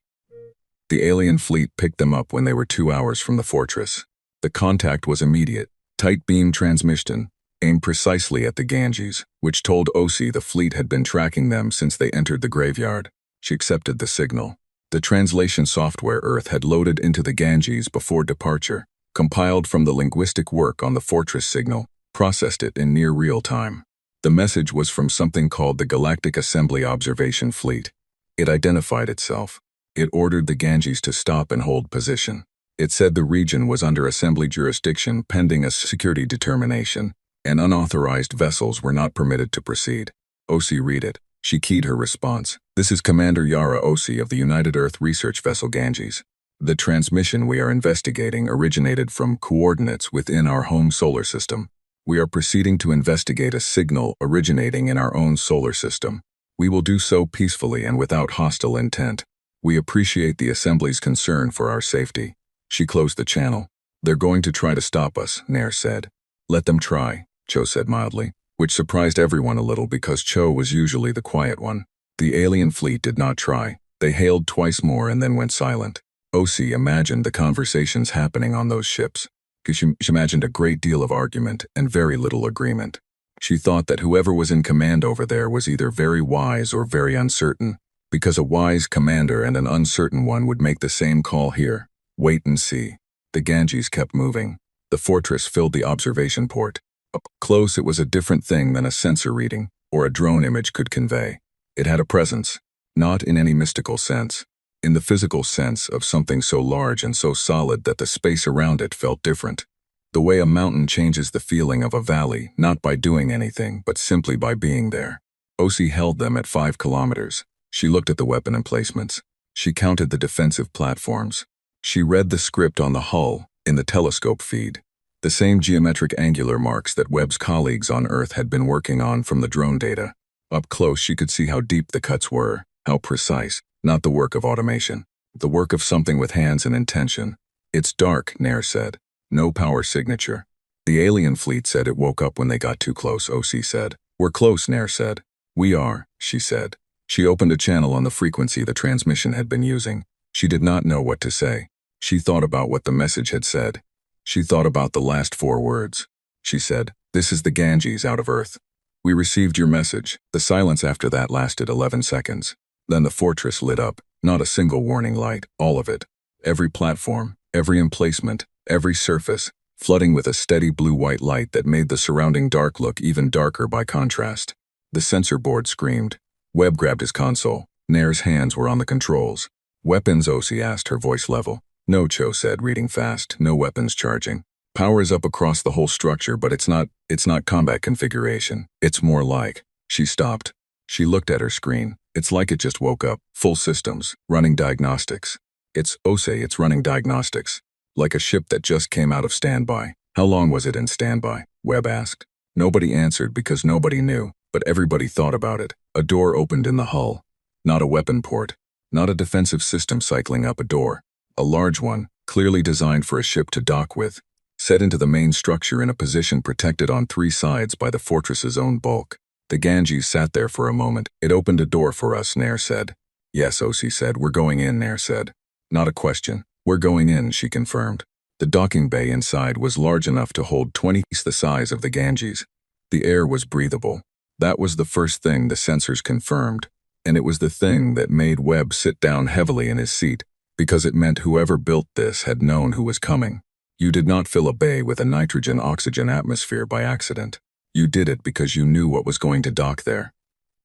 The alien fleet picked them up when they were 2 hours from the fortress. The contact was immediate. Tight beam transmission, aimed precisely at the Ganges, which told OC the fleet had been tracking them since they entered the graveyard. She accepted the signal. The translation software Earth had loaded into the Ganges before departure, compiled from the linguistic work on the fortress signal, processed it in near real time. The message was from something called the Galactic Assembly Observation Fleet. It identified itself. It ordered the Ganges to stop and hold position. It said the region was under assembly jurisdiction pending a security determination, and unauthorized vessels were not permitted to proceed. OC read it. She keyed her response. "This is Commander Yara OC of the United Earth Research Vessel Ganges. The transmission we are investigating originated from coordinates within our home solar system. We are proceeding to investigate a signal originating in our own solar system. We will do so peacefully and without hostile intent. We appreciate the Assembly's concern for our safety." She closed the channel. "They're going to try to stop us," Nair said. "Let them try," Cho said mildly, which surprised everyone a little because Cho was usually the quiet one. The alien fleet did not try. They hailed twice more and then went silent. OC imagined the conversations happening on those ships. because she imagined a great deal of argument and very little agreement. She thought that whoever was in command over there was either very wise or very uncertain, because a wise commander and an uncertain one would make the same call here. Wait and see. The Ganges kept moving. The fortress filled the observation port. Up close, it was a different thing than a sensor reading or a drone image could convey. It had a presence, not in any mystical sense, in the physical sense of something so large and so solid that the space around it felt different. The way a mountain changes the feeling of a valley, not by doing anything, but simply by being there. Osi held them at 5 kilometers. She looked at the weapon emplacements. She counted the defensive platforms. She read the script on the hull, in the telescope feed. The same geometric angular marks that Webb's colleagues on Earth had been working on from the drone data. Up close, she could see how deep the cuts were, how precise, not the work of automation, the work of something with hands and intention. It's dark, Nair said. No power signature. The alien fleet said it woke up when they got too close, Osi said. We're close, Nair said. We are, she said. She opened a channel on the frequency the transmission had been using. She did not know what to say. She thought about what the message had said. She thought about the last 4 words. She said, "This is the Ganges out of Earth. We received your message." The silence after that lasted 11 seconds. Then the fortress lit up, not a single warning light, all of it. Every platform, every emplacement, every surface, flooding with a steady blue-white light that made the surrounding dark look even darker by contrast. The sensor board screamed. Webb grabbed his console. Nair's hands were on the controls. "Weapons?" Osi asked, her voice level. "No," Cho said, reading fast. "No weapons charging. Power is up across the whole structure, but it's not combat configuration. It's more like..." She stopped. She looked at her screen. "It's like it just woke up. Full systems. Running diagnostics. It's running diagnostics. Like a ship that just came out of standby." "How long was it in standby?" Webb asked. Nobody answered because nobody knew, but everybody thought about it. A door opened in the hull. Not a weapon port. Not a defensive system cycling up a door. A large one, clearly designed for a ship to dock with, set into the main structure in a position protected on 3 sides by the fortress's own bulk. The Ganges sat there for a moment. "It opened a door for us," Nair said. "Yes," Osi said. "We're going in," Nair said. "Not a question. We're going in," she confirmed. The docking bay inside was large enough to hold 20 times the size of the Ganges. The air was breathable. That was the first thing the sensors confirmed, and it was the thing that made Webb sit down heavily in his seat, because it meant whoever built this had known who was coming. You did not fill a bay with a nitrogen-oxygen atmosphere by accident. You did it because you knew what was going to dock there.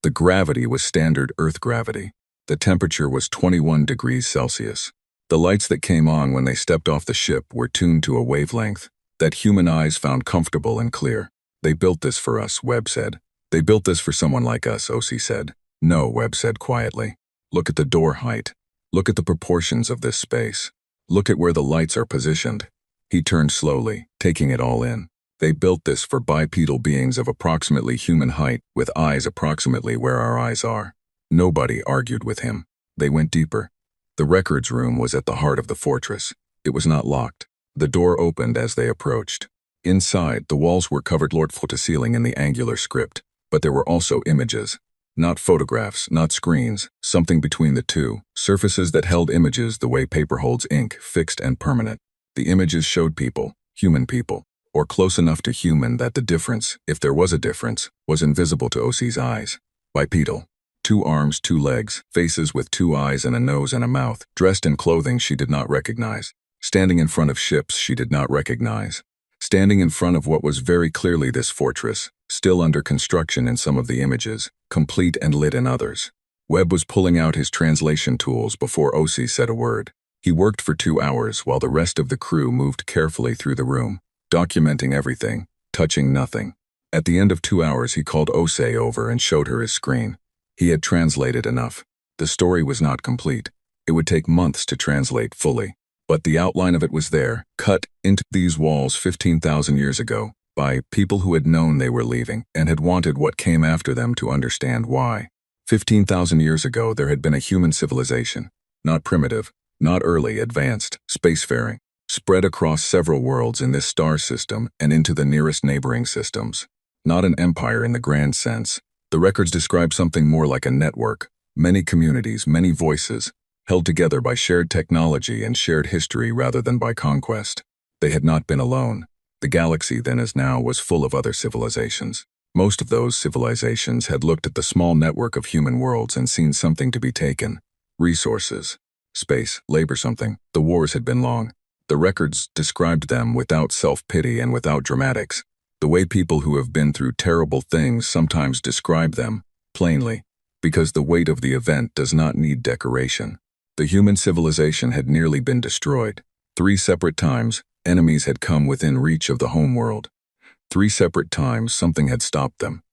The gravity was standard Earth gravity. The temperature was 21 degrees Celsius. The lights that came on when they stepped off the ship were tuned to a wavelength that human eyes found comfortable and clear. "They built this for us," Webb said. "They built this for someone like us," Osi said. "No," Webb said quietly. "Look at the door height. Look at the proportions of this space. Look at where the lights are positioned." He turned slowly, taking it all in. "They built this for bipedal beings of approximately human height, with eyes approximately where our eyes are." Nobody argued with him. They went deeper. The records room was at the heart of the fortress. It was not locked. The door opened as they approached. Inside, the walls were covered floor to ceiling in the angular script, but there were also images. Not photographs, not screens, something between the two, surfaces that held images the way paper holds ink, fixed and permanent. The images showed people, human people, or close enough to human that the difference, if there was a difference, was invisible to Osi's eyes. Bipedal. 2 arms, 2 legs, faces with 2 eyes and a nose and a mouth, dressed in clothing she did not recognize. Standing in front of ships she did not recognize. Standing in front of what was very clearly this fortress, still under construction in some of the images, complete and lit in others. Webb was pulling out his translation tools before Osi said a word. He worked for 2 hours while the rest of the crew moved carefully through the room, documenting everything, touching nothing. At the end of 2 hours he called Ose over and showed her his screen. He had translated enough. The story was not complete. It would take months to translate fully. But the outline of it was there, cut into these walls 15,000 years ago, by people who had known they were leaving and had wanted what came after them to understand why. 15,000 years ago there had been a human civilization, not primitive, not early, advanced, spacefaring, spread across several worlds in this star system and into the nearest neighboring systems. Not an empire in the grand sense. The records describe something more like a network, many communities, many voices, held together by shared technology and shared history rather than by conquest. They had not been alone. The galaxy then as now was full of other civilizations. Most of those civilizations had looked at the small network of human worlds and seen something to be taken. Resources, space, labor something. The wars had been long. The records described them without self-pity and without dramatics. The way people who have been through terrible things sometimes describe them, plainly, because the weight of the event does not need decoration. The human civilization had nearly been destroyed. 3 separate times, enemies had come within reach of the home world. 3 separate times, something had stopped them.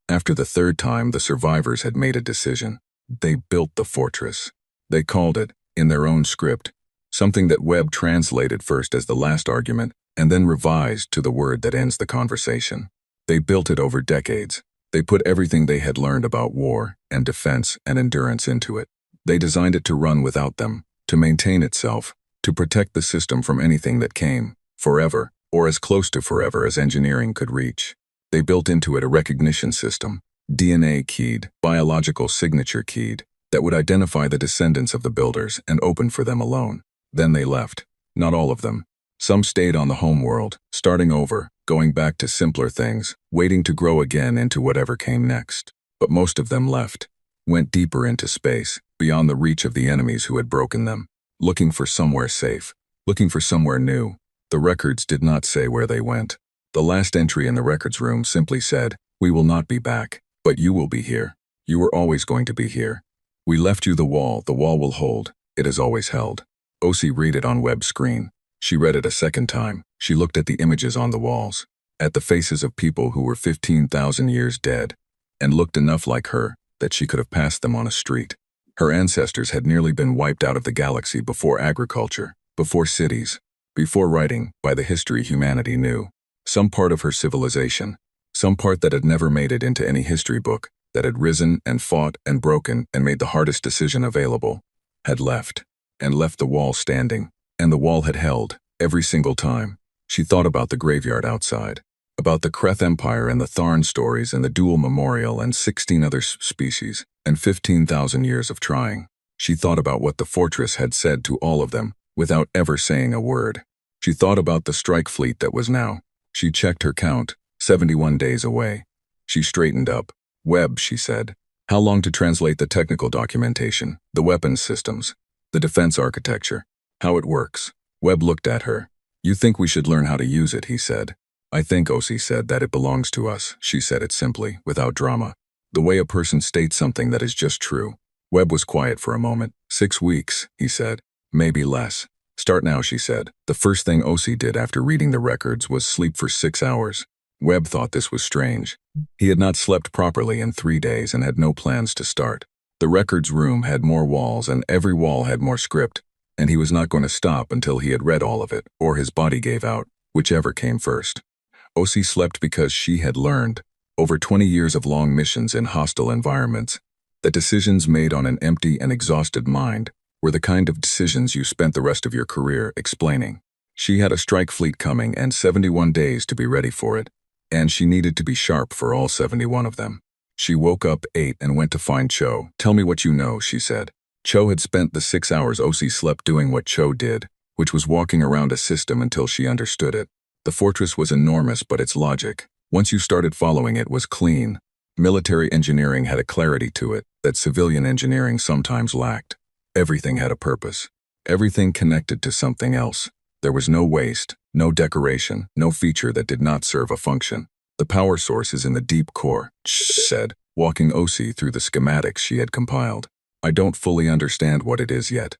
After the 3rd time, the survivors had made a decision. They built the fortress. They called it, in their own script, something that Webb translated first as the last argument, and then revised to the word that ends the conversation. They built it over decades. They put everything they had learned about war and defense and endurance into it. They designed it to run without them, to maintain itself, to protect the system from anything that came, forever, or as close to forever as engineering could reach. They built into it a recognition system, DNA-keyed, biological signature keyed, that would identify the descendants of the builders and open for them alone. Then they left. Not all of them. Some stayed on the home world, starting over, going back to simpler things, waiting to grow again into whatever came next. But most of them left, went deeper into space, beyond the reach of the enemies who had broken them, looking for somewhere safe, looking for somewhere new. The records did not say where they went. The last entry in the records room simply said, "We will not be back, but you will be here. You were always going to be here. We left you the wall will hold. It has always held." O.C. read it on Webb's screen. She read it a second time. She looked at the images on the walls, at the faces of people who were 15,000 years dead, and looked enough like her that she could have passed them on a street. Her ancestors had nearly been wiped out of the galaxy before agriculture, before cities, before writing, by the history humanity knew. Some part of her civilization, some part that had never made it into any history book, that had risen and fought and broken and made the hardest decision available, had left, and left the wall standing. And the wall had held, every single time. She thought about the graveyard outside, about the Kreth Empire and the Tharn stories and the Dual Memorial and 16 other species, and 15,000 years of trying. She thought about what the fortress had said to all of them, without ever saying a word. She thought about the strike fleet that was now. She checked her count, 71 days away. She straightened up. "Webb," she said. "How long to translate the technical documentation, the weapons systems, the defense architecture? How it works?" Webb looked at her. "You think we should learn how to use it," he said. "I think," O.C. said, "that it belongs to us." She said it simply, without drama. The way a person states something that is just true. Webb was quiet for a moment. 6 weeks, he said. "Maybe less." "Start now," she said. The first thing O.C. did after reading the records was sleep for 6 hours. Webb thought this was strange. He had not slept properly in 3 days and had no plans to start. The records room had more walls and every wall had more script, and he was not going to stop until he had read all of it, or his body gave out, whichever came first. O.C. slept because she had learned, over 20 years of long missions in hostile environments, that decisions made on an empty and exhausted mind were the kind of decisions you spent the rest of your career explaining. She had a strike fleet coming and 71 days to be ready for it, and she needed to be sharp for all 71 of them. She woke up, ate, and went to find Cho. "Tell me what you know," she said. Cho had spent the 6 hours O.C. slept doing what Cho did, which was walking around a system until she understood it. The fortress was enormous, but its logic, once you started following it, was clean. Military engineering had a clarity to it that civilian engineering sometimes lacked. Everything had a purpose. Everything connected to something else. There was no waste, no decoration, no feature that did not serve a function. "The power source is in the deep core," she said, walking O.C. through the schematics she had compiled. "I don't fully understand what it is yet.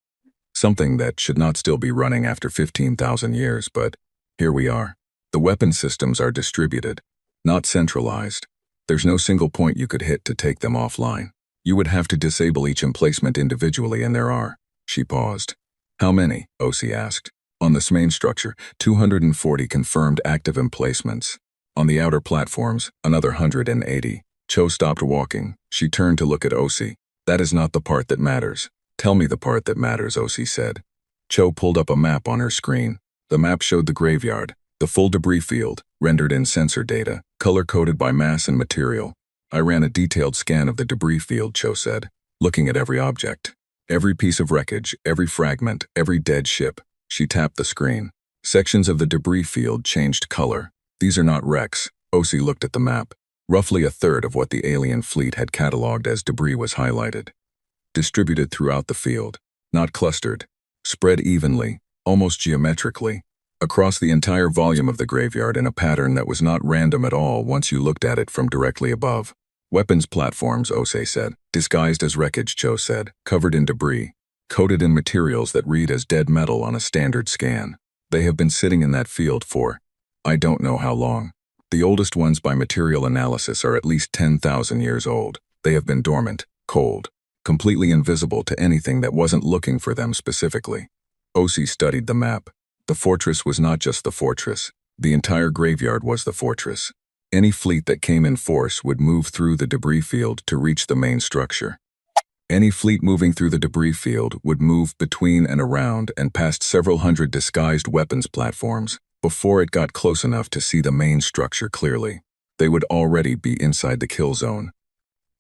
Something that should not still be running after 15,000 years, but here we are. The weapon systems are distributed, not centralized. There's no single point you could hit to take them offline. You would have to disable each emplacement individually, and there are." She paused. "How many?" O.C. asked. "On this main structure, 240 confirmed active emplacements. On the outer platforms, another 180. Cho stopped walking. She turned to look at O.C. "That is not the part that matters. Tell me the part that matters," O.C. said. Cho pulled up a map on her screen. The map showed the graveyard, the full debris field, rendered in sensor data, color-coded by mass and material. "I ran a detailed scan of the debris field," Cho said, looking at every object. "Every piece of wreckage, every fragment, every dead ship." She tapped the screen. Sections of the debris field changed color. These are not wrecks. O.C. looked at the map. Roughly a third of what the alien fleet had catalogued as debris was highlighted. Distributed throughout the field, not clustered. Spread evenly, almost geometrically, across the entire volume of the graveyard in a pattern that was not random at all once you looked at it from directly above. Weapons platforms, O.C. said. Disguised as wreckage, Cho said. Covered in debris. Coated in materials that read as dead metal on a standard scan. They have been sitting in that field for, I don't know how long. The oldest ones by material analysis are at least 10,000 years old. They have been dormant, cold, completely invisible to anything that wasn't looking for them specifically. O.C. studied the map. The fortress was not just the fortress. The entire graveyard was the fortress. Any fleet that came in force would move through the debris field to reach the main structure. Any fleet moving through the debris field would move between and around and past several hundred disguised weapons platforms before it got close enough to see the main structure clearly. They would already be inside the kill zone.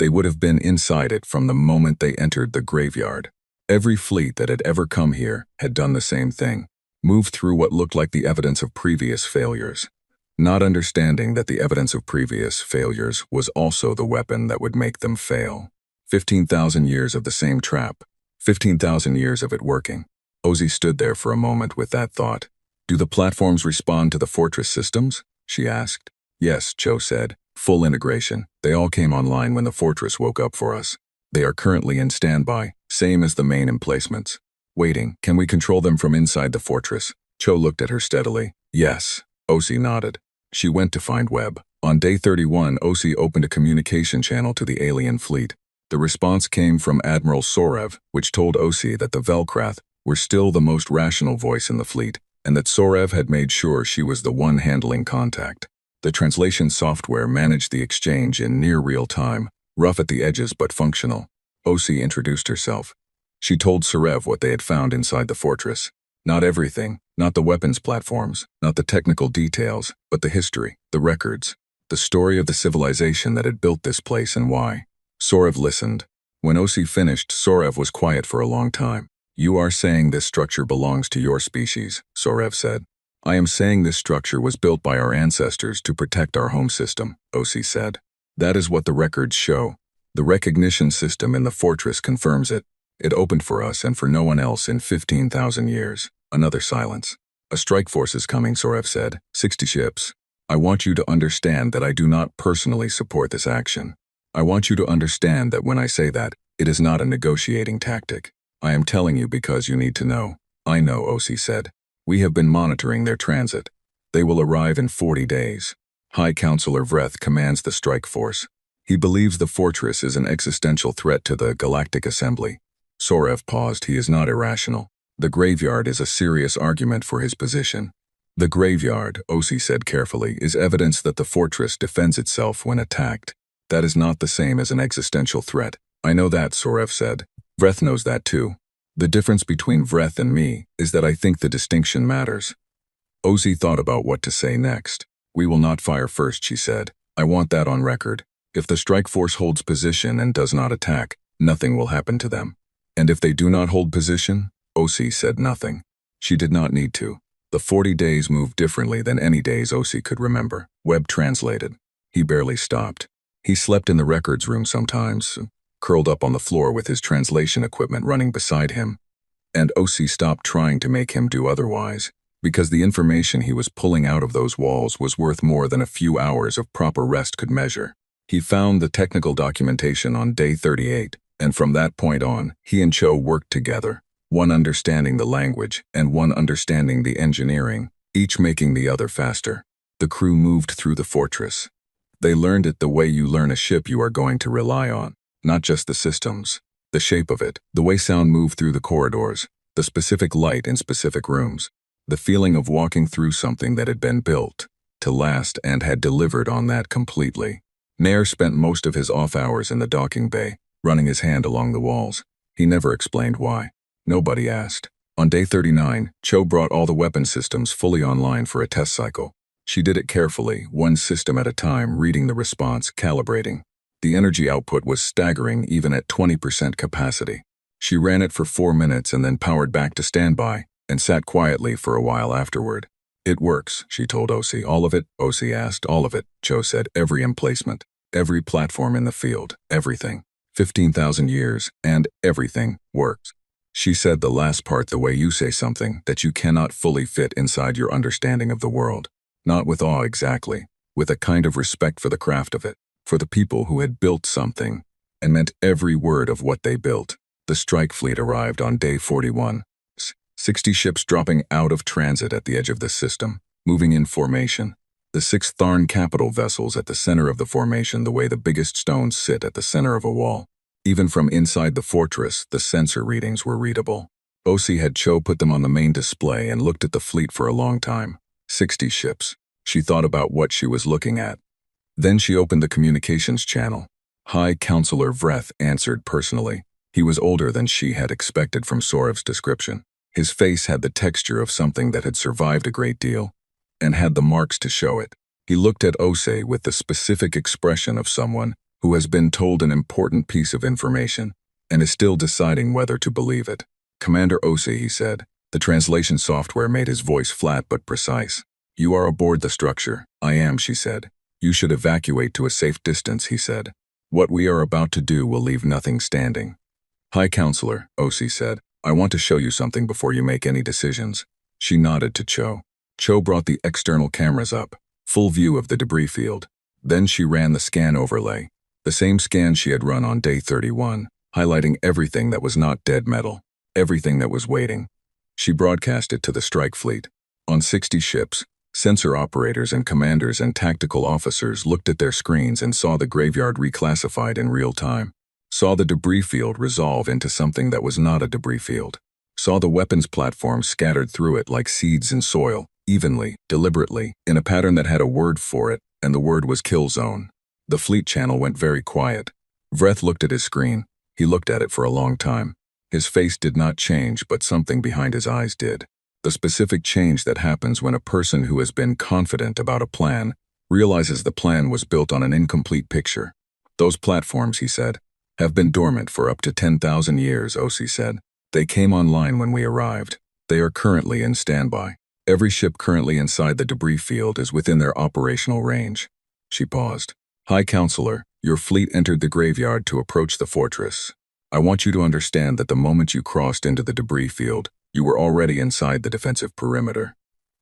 They would have been inside it from the moment they entered the graveyard. Every fleet that had ever come here had done the same thing, moved through what looked like the evidence of previous failures, not understanding that the evidence of previous failures was also the weapon that would make them fail. 15,000 years of the same trap, 15,000 years of it working. O.C. stood there for a moment with that thought. Do the platforms respond to the fortress systems? She asked. Yes, Cho said. Full integration. They all came online when the fortress woke up for us. They are currently in standby, same as the main emplacements. Waiting. Can we control them from inside the fortress? Cho looked at her steadily. Yes. O.C. nodded. She went to find Webb. On day 31, O.C. opened a communication channel to the alien fleet. The response came from Admiral Sorev, which told O.C. that the Velkrath were still the most rational voice in the fleet, and that Sorev had made sure she was the one handling contact. The translation software managed the exchange in near real time, rough at the edges but functional. O.C. introduced herself. She told Sorev what they had found inside the fortress. Not everything, not the weapons platforms, not the technical details, but the history, the records, the story of the civilization that had built this place and why. Sorev listened. When O.C. finished, Sorev was quiet for a long time. You are saying this structure belongs to your species, Sorev said. I am saying this structure was built by our ancestors to protect our home system, O.C. said. That is what the records show. The recognition system in the fortress confirms it. It opened for us and for no one else in 15,000 years. Another silence. A strike force is coming, Sorev said. 60 ships. I want you to understand that I do not personally support this action. I want you to understand that when I say that, it is not a negotiating tactic. I am telling you because you need to know. I know, O.C. said. We have been monitoring their transit. They will arrive in 40 days. High Counselor Vreth commands the strike force. He believes the fortress is an existential threat to the Galactic Assembly. Sorev paused. He is not irrational. The graveyard is a serious argument for his position. The graveyard, O.C. said carefully, is evidence that the fortress defends itself when attacked. That is not the same as an existential threat. I know that, Sorev said. Vreth knows that too. The difference between Vreth and me is that I think the distinction matters. O.C. thought about what to say next. We will not fire first, she said. I want that on record. If the strike force holds position and does not attack, nothing will happen to them. And if they do not hold position, O.C. said nothing. She did not need to. The 40 days moved differently than any days O.C. could remember. Webb translated. He barely stopped. He slept in the records room sometimes, curled up on the floor with his translation equipment running beside him. And O.C. stopped trying to make him do otherwise, because the information he was pulling out of those walls was worth more than a few hours of proper rest could measure. He found the technical documentation on day 38, and from that point on, he and Cho worked together, one understanding the language and one understanding the engineering, each making the other faster. The crew moved through the fortress. They learned it the way you learn a ship you are going to rely on, not just the systems, the shape of it, the way sound moved through the corridors, the specific light in specific rooms, the feeling of walking through something that had been built to last and had delivered on that completely. Nair spent most of his off hours in the docking bay, running his hand along the walls. He never explained why. Nobody asked. On day 39, Cho brought all the weapon systems fully online for a test cycle. She did it carefully, one system at a time, reading the response, calibrating. The energy output was staggering even at 20% capacity. She ran it for 4 minutes and then powered back to standby and sat quietly for a while afterward. It works, she told O.C. All of it? O.C. asked. All of it, Cho said. Every emplacement, every platform in the field, everything. 15,000 years, and everything works. She said the last part the way you say something that you cannot fully fit inside your understanding of the world. Not with awe exactly, with a kind of respect for the craft of it, for the people who had built something, and meant every word of what they built. The strike fleet arrived on day 41. 60 ships dropping out of transit at the edge of the system, moving in formation. The 6 Tharn capital vessels at the center of the formation the way the biggest stones sit at the center of a wall. Even from inside the fortress, the sensor readings were readable. O.C. had Cho put them on the main display and looked at the fleet for a long time. 60 ships. She thought about what she was looking at. Then she opened the communications channel. High Counselor Vreth answered personally. He was older than she had expected from Sorev's description. His face had the texture of something that had survived a great deal, and had the marks to show it. He looked at Ose with the specific expression of someone who has been told an important piece of information and is still deciding whether to believe it. Commander Ose, he said. The translation software made his voice flat but precise. You are aboard the structure. I am, she said. You should evacuate to a safe distance, he said. What we are about to do will leave nothing standing. High Counselor, Ose said. I want to show you something before you make any decisions. She nodded to Cho. Cho brought the external cameras up, full view of the debris field. Then she ran the scan overlay, the same scan she had run on day 31, highlighting everything that was not dead metal, everything that was waiting. She broadcast it to the strike fleet. On 60 ships, sensor operators and commanders and tactical officers looked at their screens and saw the graveyard reclassified in real time. Saw the debris field resolve into something that was not a debris field. Saw the weapons platform scattered through it like seeds in soil, evenly, deliberately, in a pattern that had a word for it, and the word was kill zone. The fleet channel went very quiet. Vreth looked at his screen. He looked at it for a long time. His face did not change, but something behind his eyes did. The specific change that happens when a person who has been confident about a plan realizes the plan was built on an incomplete picture. Those platforms, he said, have been dormant for up to 10,000 years, O.C. said. They came online when we arrived. They are currently in standby. Every ship currently inside the debris field is within their operational range. She paused. High Counselor, your fleet entered the graveyard to approach the fortress. I want you to understand that the moment you crossed into the debris field, you were already inside the defensive perimeter.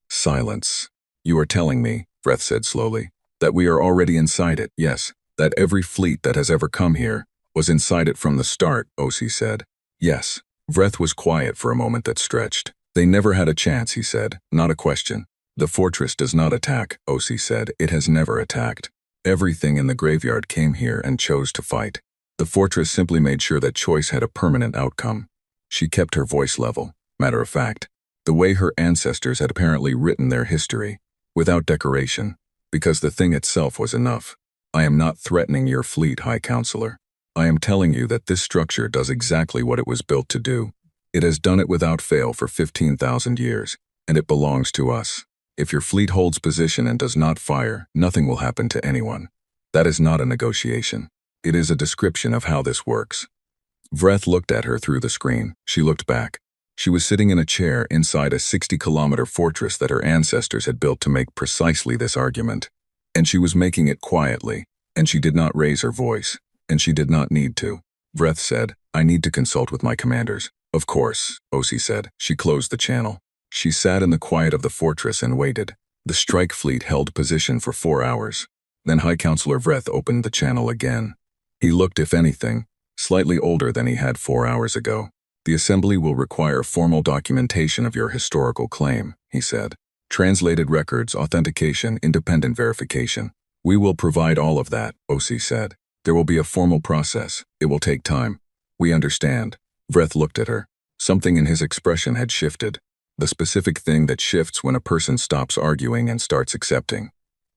Silence. You are telling me, Vreth said slowly, that we are already inside it, yes, that every fleet that has ever come here was inside it from the start, O.C. said. Yes. Vreth was quiet for a moment that stretched. They never had a chance, he said, not a question. The fortress does not attack, O.C. said. It has never attacked. Everything in the graveyard came here and chose to fight. The fortress simply made sure that choice had a permanent outcome. She kept her voice level, matter of fact, the way her ancestors had apparently written their history, without decoration, because the thing itself was enough. I am not threatening your fleet, High Counselor. I am telling you that this structure does exactly what it was built to do. It has done it without fail for 15,000 years, and it belongs to us. If your fleet holds position and does not fire, nothing will happen to anyone. That is not a negotiation. It is a description of how this works. Vreth looked at her through the screen. She looked back. She was sitting in a chair inside a 60-kilometer fortress that her ancestors had built to make precisely this argument. And she was making it quietly, and she did not raise her voice. And she did not need to. Vreth said, I need to consult with my commanders. Of course, O.C. said. She closed the channel. She sat in the quiet of the fortress and waited. The strike fleet held position for 4 hours. Then High Counselor Vreth opened the channel again. He looked, if anything, slightly older than he had 4 hours ago. The assembly will require formal documentation of your historical claim, he said. Translated records, authentication, independent verification. We will provide all of that, O.C. said. There will be a formal process. It will take time. We understand. Vreth looked at her. Something in his expression had shifted. The specific thing that shifts when a person stops arguing and starts accepting.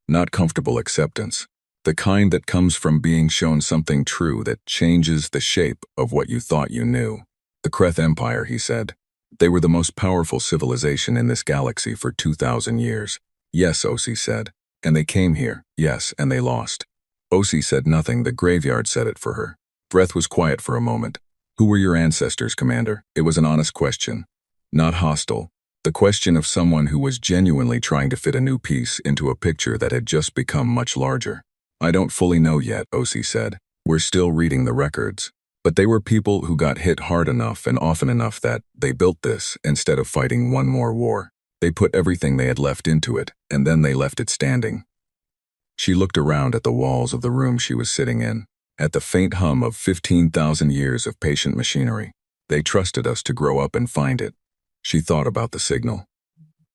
Not comfortable acceptance. The kind that comes from being shown something true that changes the shape of what you thought you knew. The Kreth Empire, he said. They were the most powerful civilization in this galaxy for 2,000 years. Yes, O.C. said. And they came here, yes, and they lost. O.C. said nothing. The graveyard said it for her. Vreth was quiet for a moment. Who were your ancestors, Commander? It was an honest question. Not hostile. The question of someone who was genuinely trying to fit a new piece into a picture that had just become much larger. I don't fully know yet, O.C. said. We're still reading the records. But they were people who got hit hard enough and often enough that they built this instead of fighting one more war. They put everything they had left into it, and then they left it standing. She looked around at the walls of the room she was sitting in, at the faint hum of 15,000 years of patient machinery. They trusted us to grow up and find it. She thought about the signal.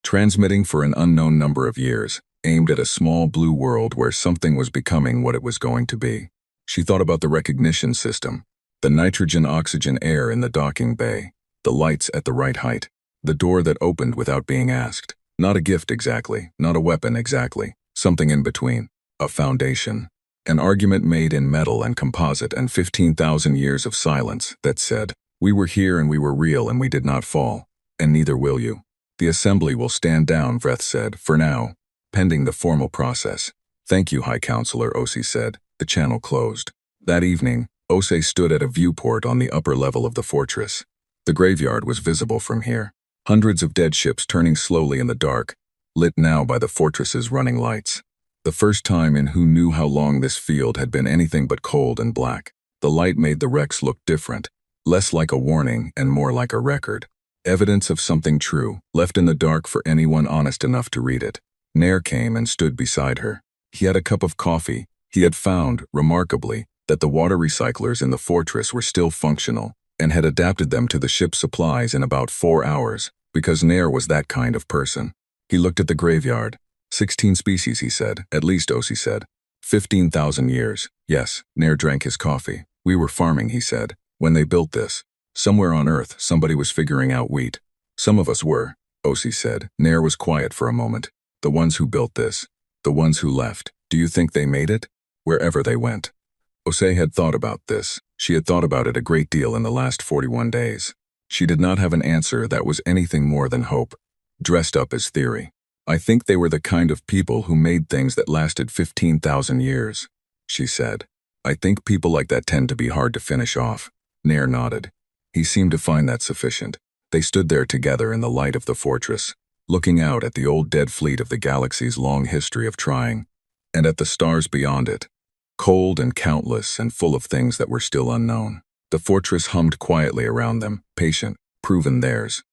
Transmitting for an unknown number of years, aimed at a small blue world where something was becoming what it was going to be. She thought about the recognition system, the nitrogen-oxygen air in the docking bay, the lights at the right height, the door that opened without being asked. Not a gift exactly, not a weapon exactly, something in between, a foundation. An argument made in metal and composite and 15,000 years of silence that said, we were here and we were real and we did not fall, and neither will you. The assembly will stand down, Vreth said, for now, pending the formal process. Thank you, High Counselor, Osi said. The channel closed. That evening, Ose stood at a viewport on the upper level of the fortress. The graveyard was visible from here. Hundreds of dead ships turning slowly in the dark, lit now by the fortress's running lights. The first time in who knew how long this field had been anything but cold and black. The light made the wrecks look different, less like a warning and more like a record. Evidence of something true, left in the dark for anyone honest enough to read it. Nair came and stood beside her. He had a cup of coffee. He had found, remarkably, that the water recyclers in the fortress were still functional and had adapted them to the ship's supplies in about 4 hours, because Nair was that kind of person. He looked at the graveyard. 16 species, he said, at least, Osi said. 15,000 years. Yes, Nair drank his coffee. We were farming, he said, when they built this. Somewhere on Earth, somebody was figuring out wheat. Some of us were, Osi said. Nair was quiet for a moment. The ones who built this. The ones who left. Do you think they made it? Wherever they went. Ose had thought about this. She had thought about it a great deal in the last 41 days. She did not have an answer that was anything more than hope, dressed up as theory. I think they were the kind of people who made things that lasted 15,000 years, she said. I think people like that tend to be hard to finish off. Nair nodded. He seemed to find that sufficient. They stood there together in the light of the fortress, looking out at the old dead fleet of the galaxy's long history of trying, and at the stars beyond it, cold and countless and full of things that were still unknown. The fortress hummed quietly around them, patient, proven theirs.